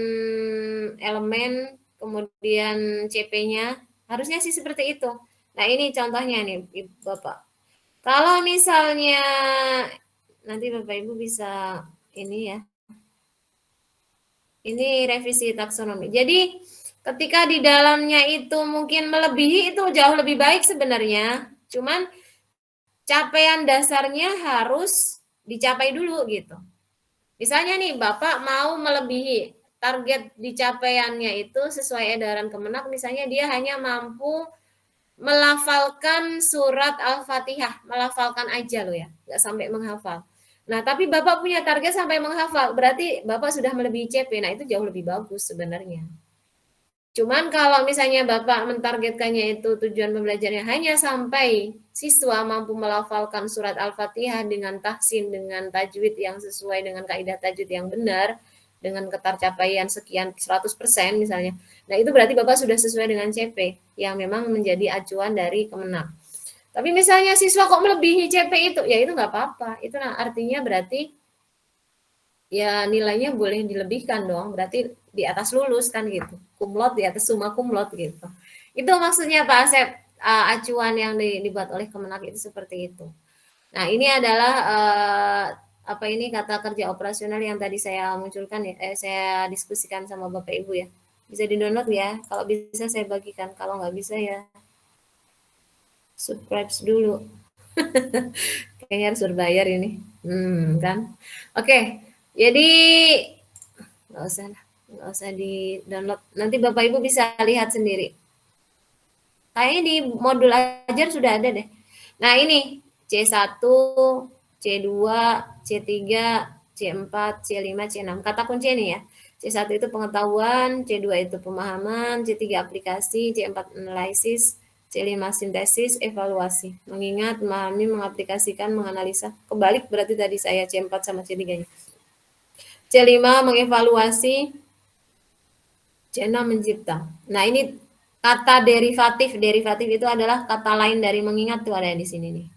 elemen, kemudian CP-nya harusnya sih seperti itu. Nah ini contohnya nih Bapak. Kalau misalnya nanti Bapak Ibu bisa ini ya. Ini revisi taksonomi. Jadi ketika di dalamnya itu mungkin melebihi itu jauh lebih baik sebenarnya. Cuman capaian dasarnya harus dicapai dulu gitu. Misalnya nih Bapak mau melebihi target dicapaiannya itu sesuai edaran Kemenak, misalnya dia hanya mampu melafalkan surat Al-Fatihah, melafalkan aja loh ya, nggak sampai menghafal. Nah, tapi Bapak punya target sampai menghafal, berarti Bapak sudah melebihi CP. Nah, itu jauh lebih bagus sebenarnya. Cuman kalau misalnya Bapak mentargetkannya itu tujuan pembelajarannya hanya sampai siswa mampu melafalkan surat Al-Fatihah dengan tahsin, dengan tajwid yang sesuai dengan kaidah tajwid yang benar, dengan ketar capaian sekian 100% misalnya. Nah, itu berarti Bapak sudah sesuai dengan CP yang memang menjadi acuan dari Kemenak. Tapi misalnya siswa kok melebihi CP itu, ya itu nggak apa-apa. Itu artinya berarti ya nilainya boleh dilebihkan dong, berarti di atas lulus kan gitu. Kumlot di atas summa kumlot gitu. Itu maksudnya Pak Asep, acuan yang dibuat oleh Kemenak itu seperti itu. Nah, ini adalah apa ini kata kerja operasional yang tadi saya munculkan ya, saya diskusikan sama Bapak Ibu ya. Bisa di-download ya. Kalau bisa saya bagikan, kalau nggak bisa ya subscribe dulu. Kayaknya harus berbayar ini. Kan. Oke. Jadi nggak usah di download. Nanti Bapak Ibu bisa lihat sendiri. Kayaknya di modul ajar sudah ada deh. Nah ini C1, C2, C3, C4, C5, C6. Kata kunci ini ya. C1 itu pengetahuan, C2 itu pemahaman, C3 aplikasi, C4 analisis, C5 sintesis, evaluasi. Mengingat, memahami, mengaplikasikan, menganalisa. Kebalik berarti tadi saya C4 sama C3-nya. C5 mengevaluasi, C6 mencipta. Nah, ini kata derivatif. Derivatif itu adalah kata lain dari mengingat tuh ada di sini nih.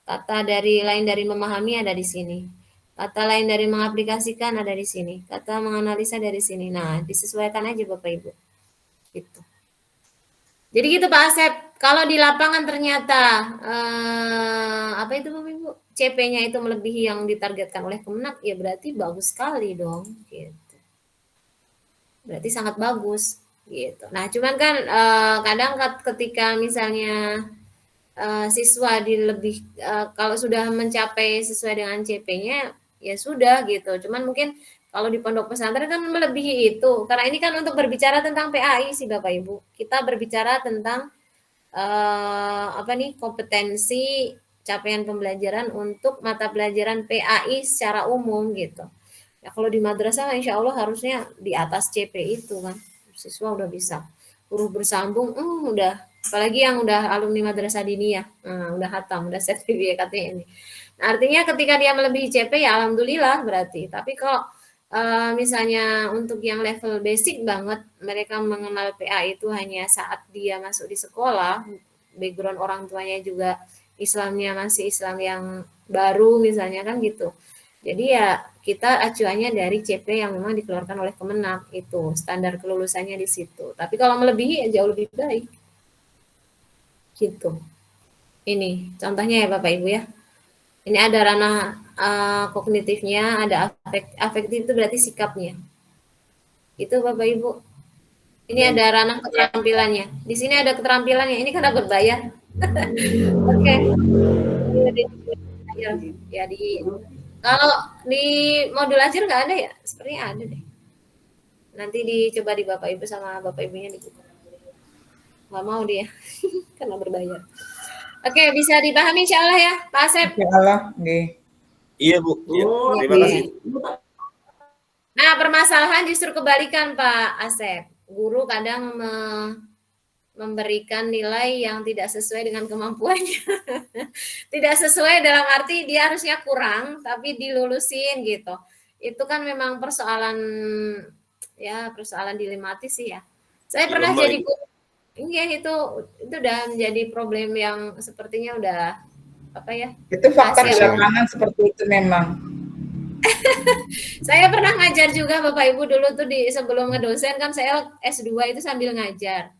Kata dari lain dari memahami ada di sini. Kata lain dari mengaplikasikan ada di sini. Kata menganalisa dari sini. Nah, disesuaikan aja Bapak Ibu. Gitu. Jadi gitu Pak Asep. Kalau di lapangan ternyata apa itu Bapak Ibu? CP-nya itu melebihi yang ditargetkan oleh Kemenak, ya berarti bagus sekali dong. Gitu. Berarti sangat bagus. Gitu. Nah, cuman kan kadang ketika misalnya siswa kalau sudah mencapai sesuai dengan CP-nya, ya sudah gitu. Cuman mungkin kalau di pondok pesantren kan melebihi itu. Karena ini kan untuk berbicara tentang PAI sih Bapak Ibu. Kita berbicara tentang apa nih kompetensi capaian pembelajaran untuk mata pelajaran PAI secara umum gitu. Ya kalau di madrasah insya Allah harusnya di atas CP itu kan. Siswa udah bisa huruf bersambung, udah. Apalagi yang udah alumni madrasah diniyah, udah hatam, udah sertifikatnya ini. Nah, artinya ketika dia melebihi CP ya alhamdulillah berarti. Tapi kalau misalnya untuk yang level basic banget, mereka mengenal PA itu hanya saat dia masuk di sekolah, background orang tuanya juga Islamnya masih Islam yang baru misalnya kan gitu. Jadi ya kita acuannya dari CP yang memang dikeluarkan oleh Kemenak itu, standar kelulusannya di situ. Tapi kalau melebihi ya jauh lebih baik. Gitu. Ini contohnya ya Bapak Ibu ya. Ini ada ranah kognitifnya, ada afektif itu berarti sikapnya. Itu Bapak Ibu. Ini ada ranah keterampilannya. Di sini ada keterampilannya. Ini karena berbayar. Oke. Ya kalau di modul ajar nggak ada ya? Sepertinya ada deh. Nanti dicoba di Bapak Ibu sama Bapak Ibunya dibuka. Nggak mau dia karena berbayar. Oke, bisa dipahami insya Allah ya, Pak Asep. Insya Allah, Iya Bu. Ya, terima kasih. Nah, permasalahan justru kebalikan Pak Asep. Guru kadang memberikan nilai yang tidak sesuai dengan kemampuannya. Tidak sesuai dalam arti dia harusnya kurang, tapi dilulusin gitu. Itu kan memang persoalan dilematis sih ya. Saya pernah jadi guru. Iya itu udah menjadi problem yang sepertinya udah apa ya? Itu fakta di lapangan seperti itu memang. Saya pernah ngajar juga Bapak Ibu dulu tuh sebelum ngedosen kan saya S2 itu sambil ngajar.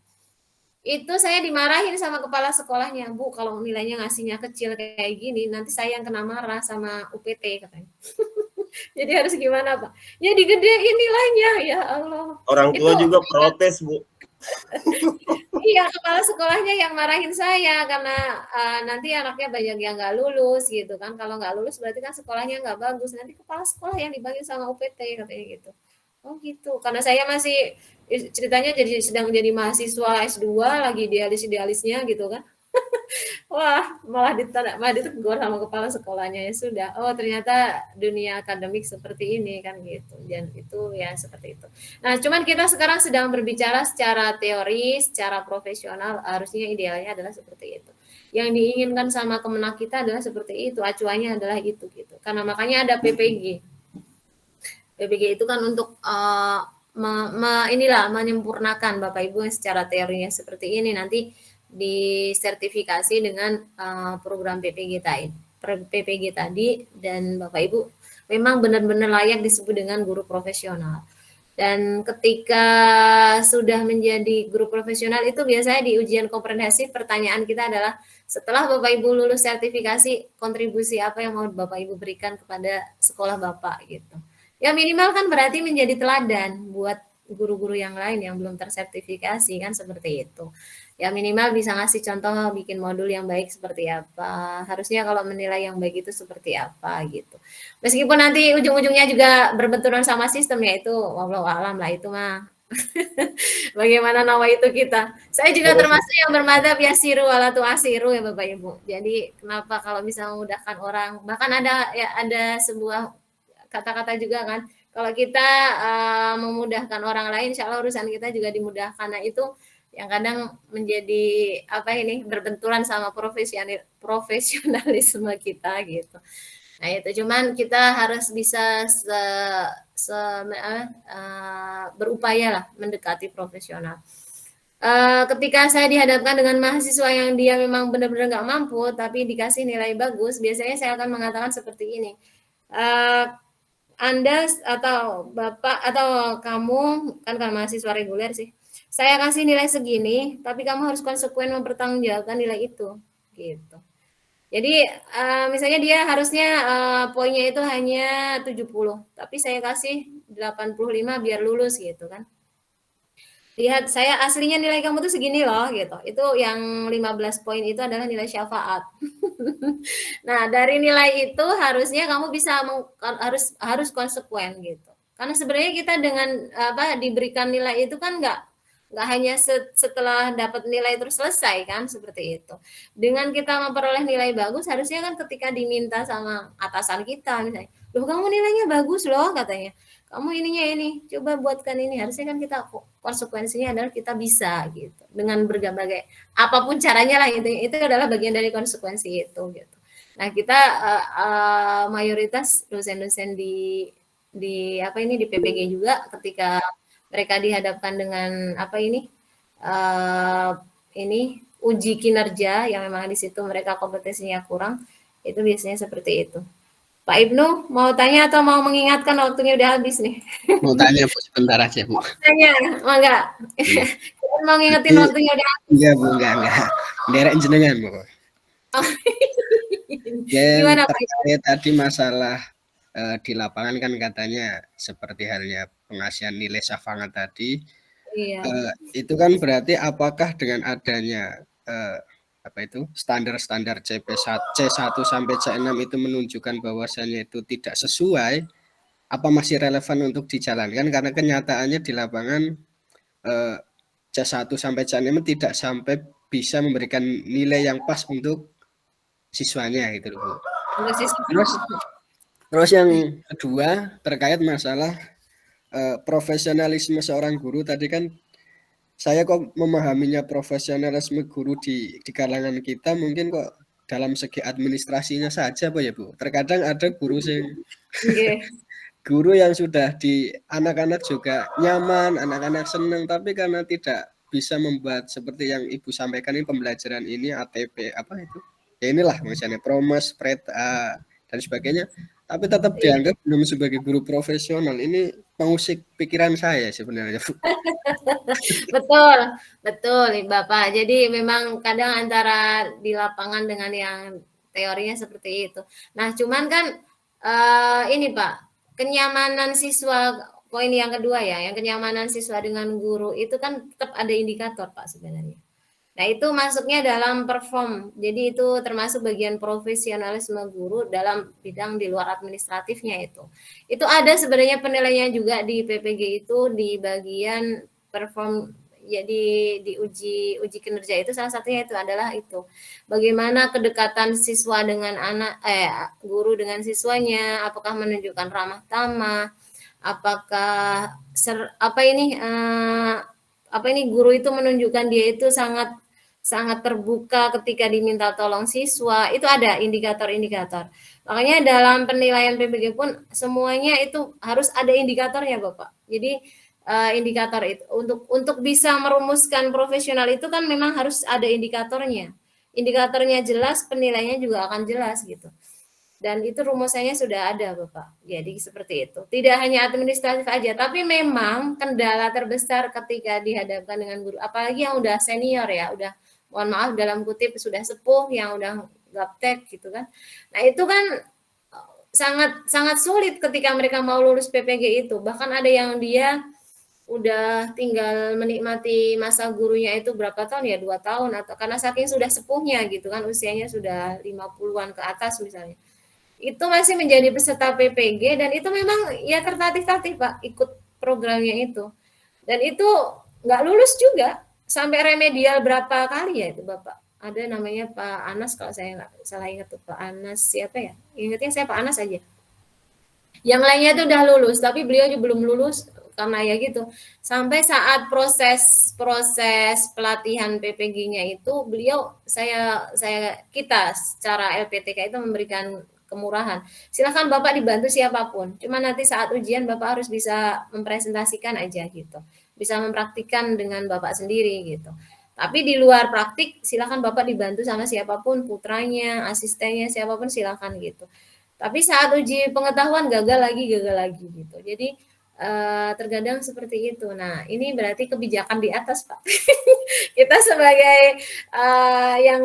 Itu saya dimarahin sama kepala sekolahnya, Bu, kalau nilainya ngasihnya kecil kayak gini, nanti saya yang kena marah sama UPT katanya. Jadi harus gimana Pak? Ya digedein nilainya, ya Allah. Orang tua juga protes Bu. Iya, kepala sekolahnya yang marahin saya karena nanti anaknya banyak yang nggak lulus gitu kan. Kalau nggak lulus berarti kan sekolahnya nggak bagus. Nanti kepala sekolah yang dipanggil sama UPT katanya gitu. Oh gitu. Karena saya masih ceritanya sedang jadi mahasiswa S2 lagi idealis-idealisnya gitu kan. Wah, malah ditegur sama kepala sekolahnya ya sudah. Oh, ternyata dunia akademik seperti ini kan gitu. Dan itu ya seperti itu. Nah, cuman kita sekarang sedang berbicara secara teori, secara profesional, harusnya idealnya adalah seperti itu. Yang diinginkan sama Kemenak kita adalah seperti itu, acuannya adalah itu gitu. Karena makanya ada PPG. PPG itu kan untuk menyempurnakan Bapak Ibu secara teorinya seperti ini nanti disertifikasi dengan program PPG tadi dan Bapak Ibu memang benar-benar layak disebut dengan guru profesional. Dan ketika sudah menjadi guru profesional itu biasanya di ujian komprehensif pertanyaan kita adalah setelah Bapak Ibu lulus sertifikasi kontribusi apa yang mau Bapak Ibu berikan kepada sekolah Bapak gitu. Ya minimal kan berarti menjadi teladan buat guru-guru yang lain yang belum tersertifikasi kan seperti itu. Ya minimal bisa ngasih contoh bikin modul yang baik seperti apa. Harusnya kalau menilai yang baik itu seperti apa gitu. Meskipun nanti ujung-ujungnya juga berbenturan sama sistem ya itu wallahu alam lah itu mah. Bagaimana nawa itu kita. Saya juga termasuk yang bermadzhab yasiru wala tu'asiru ya Bapak Ibu. Jadi kenapa kalau bisa memudahkan orang, bahkan ada sebuah kata-kata juga kan, kalau kita memudahkan orang lain, insya Allah urusan kita juga dimudahkan. Nah itu yang kadang menjadi berbenturan sama profesionalisme kita gitu. Nah itu cuman kita harus bisa berupaya lah mendekati profesional. Ketika saya dihadapkan dengan mahasiswa yang dia memang benar-benar nggak mampu, tapi dikasih nilai bagus, biasanya saya akan mengatakan seperti ini. Anda atau Bapak atau kamu kan mahasiswa reguler sih. Saya kasih nilai segini, tapi kamu harus konsekuen mempertanggungjawabkan nilai itu, gitu. Jadi misalnya dia harusnya poinnya itu hanya 70, tapi saya kasih 85 biar lulus gitu kan. lihat saya aslinya nilai kamu tuh segini loh gitu. Itu yang 15 poin itu adalah nilai syafaat. Nah, dari nilai itu harusnya kamu bisa harus konsekuen gitu. Karena sebenarnya kita dengan apa diberikan nilai itu kan nggak hanya setelah dapat nilai terus selesai kan seperti itu. Dengan kita memperoleh nilai bagus harusnya kan ketika diminta sama atasan kita misalnya, "Loh, kamu nilainya bagus loh," katanya. "Kamu ininya ini, coba buatkan ini." Harusnya kan kita konsekuensinya adalah kita bisa gitu. Dengan berbagai apapun caranya lah itu adalah bagian dari konsekuensi itu gitu. Nah, kita mayoritas dosen-dosen di apa ini di PPG juga ketika mereka dihadapkan dengan apa ini uji kinerja yang memang di situ mereka kompetensinya kurang, itu biasanya seperti itu. Pak Ibnu mau tanya atau mau mengingatkan waktunya udah habis nih? Mau tanya Bu, sebentar aja Bu. Tanya, enggak? Mau ngingetin Jadi, waktunya udah habis. enggak Bu, enggak. Derek jenengan Bu. Oh. Yang Gimana Pak? terkait tadi masalah di lapangan kan katanya seperti halnya pengasihan nilai syafaat tadi, Iya. itu kan berarti apakah dengan adanya apa itu standar-standar C1 sampai C6 itu menunjukkan bahwasannya itu tidak sesuai, apa masih relevan untuk dijalankan? Karena kenyataannya di lapangan C1 sampai C6 tidak sampai bisa memberikan nilai yang pas untuk siswanya gitu loh Bu. Terus yang kedua terkait masalah profesionalisme seorang guru tadi kan saya kok memahaminya profesionalisme guru di kalangan kita mungkin kok dalam segi administrasinya saja Pak ya Bu. Terkadang ada guru guru yang sudah di anak-anak juga nyaman, anak-anak senang tapi karena tidak bisa membuat seperti yang Ibu sampaikan ini pembelajaran ini ATP apa itu? Ya inilah misalnya Promes, dan sebagainya. Tapi tetap dianggap belum sebagai guru profesional. Ini mengusik pikiran saya sebenarnya. Betul, betul Bapak. Jadi memang kadang antara di lapangan dengan yang teorinya seperti itu. Nah, cuman kan ini Pak, kenyamanan siswa poin yang kedua ya, yang kenyamanan siswa dengan guru itu kan tetap ada indikator Pak sebenarnya. Nah, itu masuknya dalam perform. Jadi itu termasuk bagian profesionalisme guru dalam bidang di luar administratifnya itu. Itu ada sebenarnya penilaian juga di PPG itu di bagian perform ya di uji kinerja itu salah satunya itu adalah itu. Bagaimana kedekatan siswa dengan guru dengan siswanya, apakah menunjukkan ramah tamah, apakah guru itu menunjukkan dia itu sangat terbuka ketika diminta tolong siswa, itu ada indikator-indikator. Makanya dalam penilaian PPG pun semuanya itu harus ada indikatornya, Bapak. Jadi indikator itu untuk bisa merumuskan profesional itu kan memang harus ada indikatornya. Indikatornya jelas, penilaiannya juga akan jelas gitu. Dan itu rumusannya sudah ada, Bapak. Jadi seperti itu. Tidak hanya administratif aja, tapi memang kendala terbesar ketika dihadapkan dengan guru, apalagi yang udah senior ya, udah mohon maaf dalam kutip sudah sepuh, yang udah gaptek gitu kan. Nah, itu kan sangat sulit ketika mereka mau lulus PPG itu. Bahkan ada yang dia udah tinggal menikmati masa gurunya itu berapa tahun ya, 2 tahun atau karena saking sudah sepuhnya gitu kan, usianya sudah 50-an ke atas misalnya. Itu masih menjadi peserta PPG dan itu memang ya tertatih-tatih Pak ikut programnya itu. Dan itu nggak lulus juga sampai remedial berapa kali ya itu Bapak. Ada namanya Pak Anas kalau saya nggak salah ingat tuh Pak Anas siapa ya? Ingatnya saya Pak Anas aja. Yang lainnya itu udah lulus tapi beliau juga belum lulus karena ya gitu. Sampai saat proses pelatihan PPG-nya itu beliau kita secara LPTK itu memberikan kemurahan. Silakan Bapak dibantu siapapun. Cuma nanti saat ujian Bapak harus bisa mempresentasikan aja gitu. Bisa mempraktikkan dengan Bapak sendiri gitu. Tapi di luar praktik silakan Bapak dibantu sama siapapun, putranya, asistennya, siapapun silakan gitu. Tapi saat uji pengetahuan gagal lagi gitu. Jadi terkadang seperti itu. Nah, ini berarti kebijakan di atas, Pak. Kita sebagai yang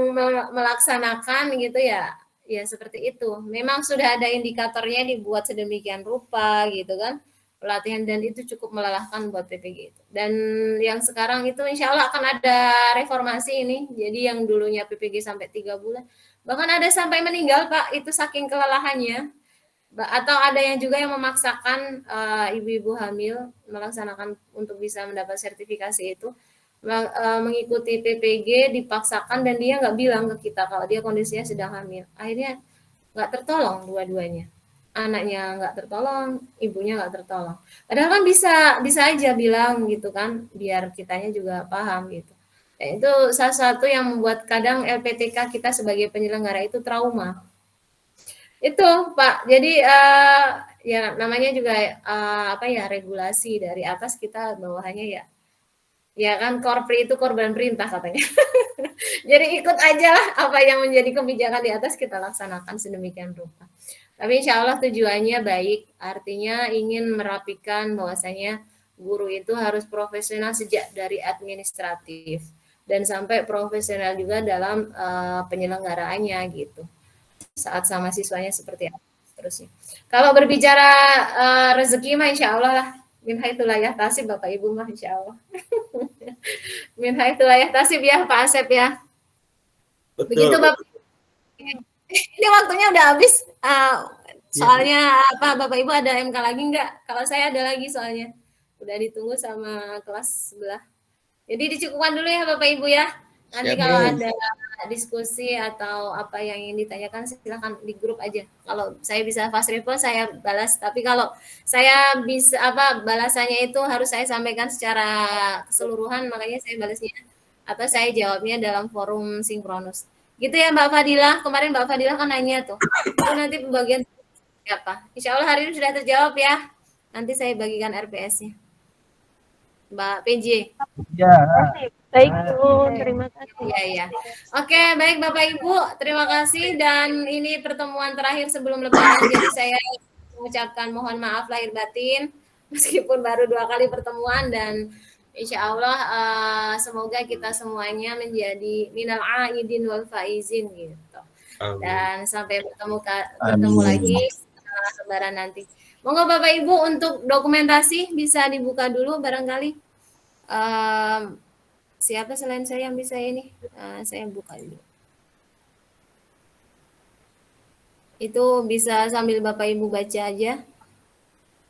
melaksanakan gitu ya seperti itu. Memang sudah ada indikatornya dibuat sedemikian rupa gitu kan. pelatihan dan itu cukup melelahkan buat PPG itu. Dan yang sekarang itu insya Allah akan ada reformasi ini. Jadi yang dulunya PPG sampai 3 bulan, bahkan ada sampai meninggal Pak, itu saking kelelahannya. Atau ada yang juga yang memaksakan ibu-ibu hamil melaksanakan untuk bisa mendapat sertifikasi itu, mengikuti PPG dipaksakan dan dia nggak bilang ke kita kalau dia kondisinya sedang hamil. Akhirnya nggak tertolong dua-duanya. Anaknya nggak tertolong, ibunya nggak tertolong. Padahal kan bisa aja bilang gitu kan, biar kitanya juga paham gitu. Ya, itu salah satu yang membuat kadang LPTK kita sebagai penyelenggara itu trauma. Itu Pak, jadi ya namanya juga apa ya, regulasi dari atas, kita bawahannya ya. Ya kan, korpri itu korban perintah katanya. Jadi ikut aja lah apa yang menjadi kebijakan di atas, kita laksanakan sedemikian rupa. Tapi insya Allah tujuannya baik, artinya ingin merapikan bahwasanya guru itu harus profesional sejak dari administratif dan sampai profesional juga dalam penyelenggaraannya gitu. Saat sama siswanya seperti apa terusnya. Kalau berbicara rezeki mah insya Allah lah, min haitsu la yahtasib Bapak Ibu mah insya Allah. Min haitsu la yahtasib ya Pak Asep ya. Begitu Betul. Bapak. Ini waktunya udah habis. Soalnya apa Bapak Ibu ada MK lagi enggak? Kalau saya ada lagi soalnya. Udah ditunggu sama kelas sebelah. Jadi dicukupkan dulu ya Bapak Ibu ya. Nanti Siap, kalau Bu. ada diskusi atau apa yang ingin ditanyakan silahkan di grup aja. Kalau saya bisa fast respon saya balas. Tapi kalau saya bisa balasannya itu harus saya sampaikan secara keseluruhan, makanya saya balasnya atau saya jawabnya dalam forum sinkronus. Gitu ya Mbak Fadilah. Kemarin Mbak Fadilah kan nanya tuh. Itu nanti pembagian apa? Insya Allah hari ini sudah terjawab ya. Nanti saya bagikan RPS-nya. Mbak PJ. Ya. Baik Bu, terima kasih. Iya, iya. Oke, baik Bapak Ibu, terima kasih. Dan ini pertemuan terakhir sebelum Lebaran, jadi saya mengucapkan mohon maaf lahir batin, meskipun baru 2 kali pertemuan, dan insya Allah semoga kita semuanya menjadi minal aidin wal faizin gitu. Dan sampai bertemu lagi setelah Lebaran nanti. Monggo Bapak Ibu untuk dokumentasi bisa dibuka dulu barangkali. Siapa selain saya yang bisa ini? Saya buka dulu. Itu bisa sambil Bapak Ibu baca aja.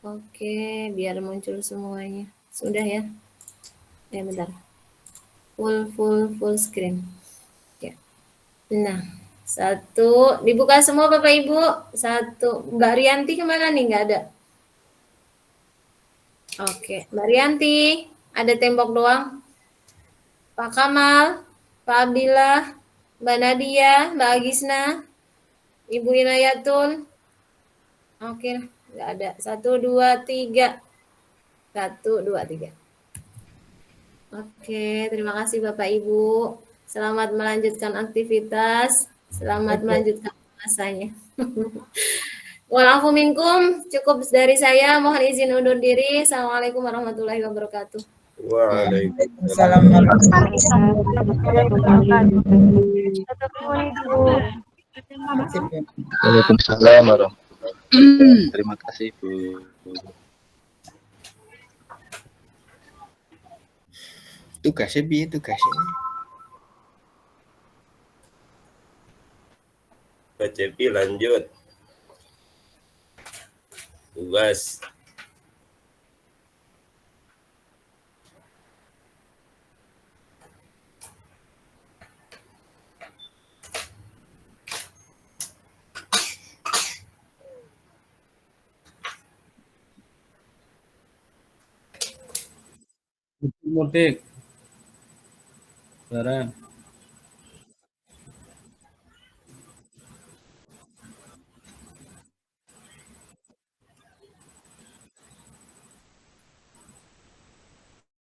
Oke, biar muncul semuanya. Sudah ya? Ya bentar. Full screen. Ya. Nah, satu. Dibuka semua Bapak Ibu. Satu. Mbak Rianti kemana nih? Nggak ada. Oke, Mbak Rianti. Ada tembok doang. Pak Kamal, Pak Abdillah, Mbak Nadia, Mbak Agisna, Ibu Inayatul. Oke, nggak ada. 1, 2, 3. 1, 2, 3. Oke, terima kasih Bapak Ibu. Selamat melanjutkan aktivitas. Selamat melanjutkan puasanya. Walafu minkum, cukup dari saya. Mohon izin undur diri. Assalamualaikum warahmatullahi wabarakatuh. Waalaikumsalam. Waalaikumsalam warahmatullahi. Terima kasih Bu. Tugasnya bi, tugasnya. Pak Cepi lanjut. Tugas. Mudik. Barang.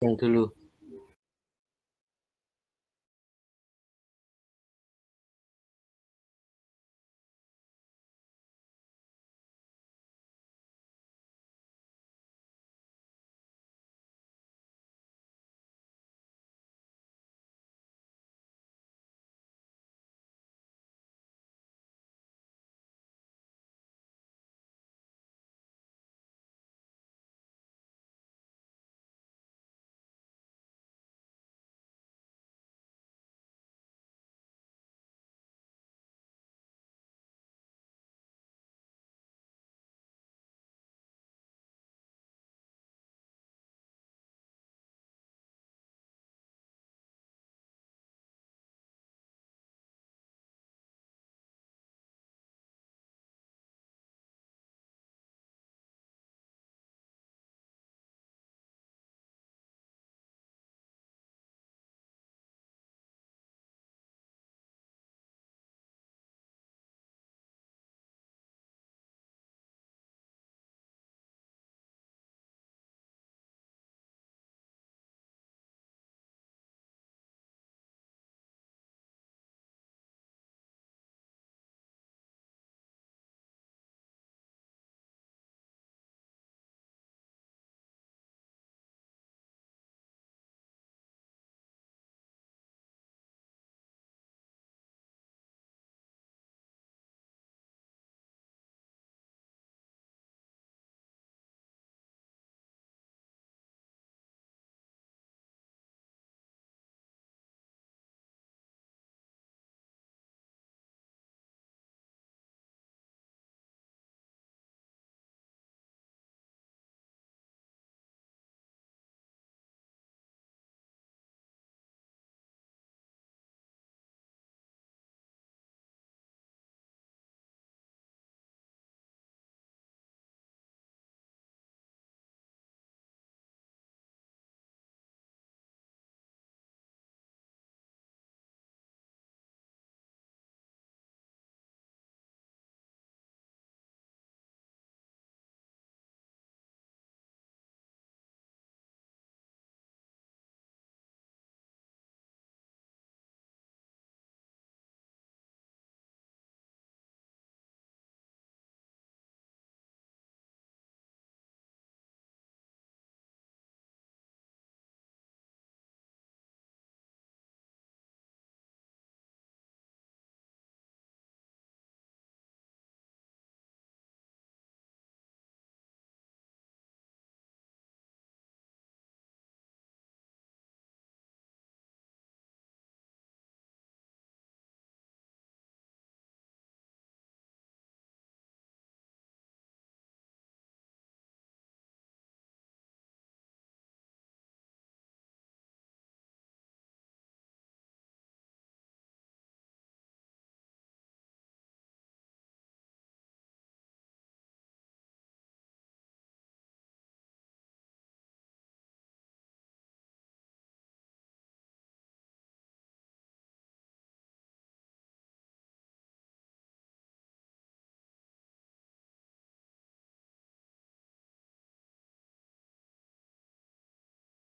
Yang dulu.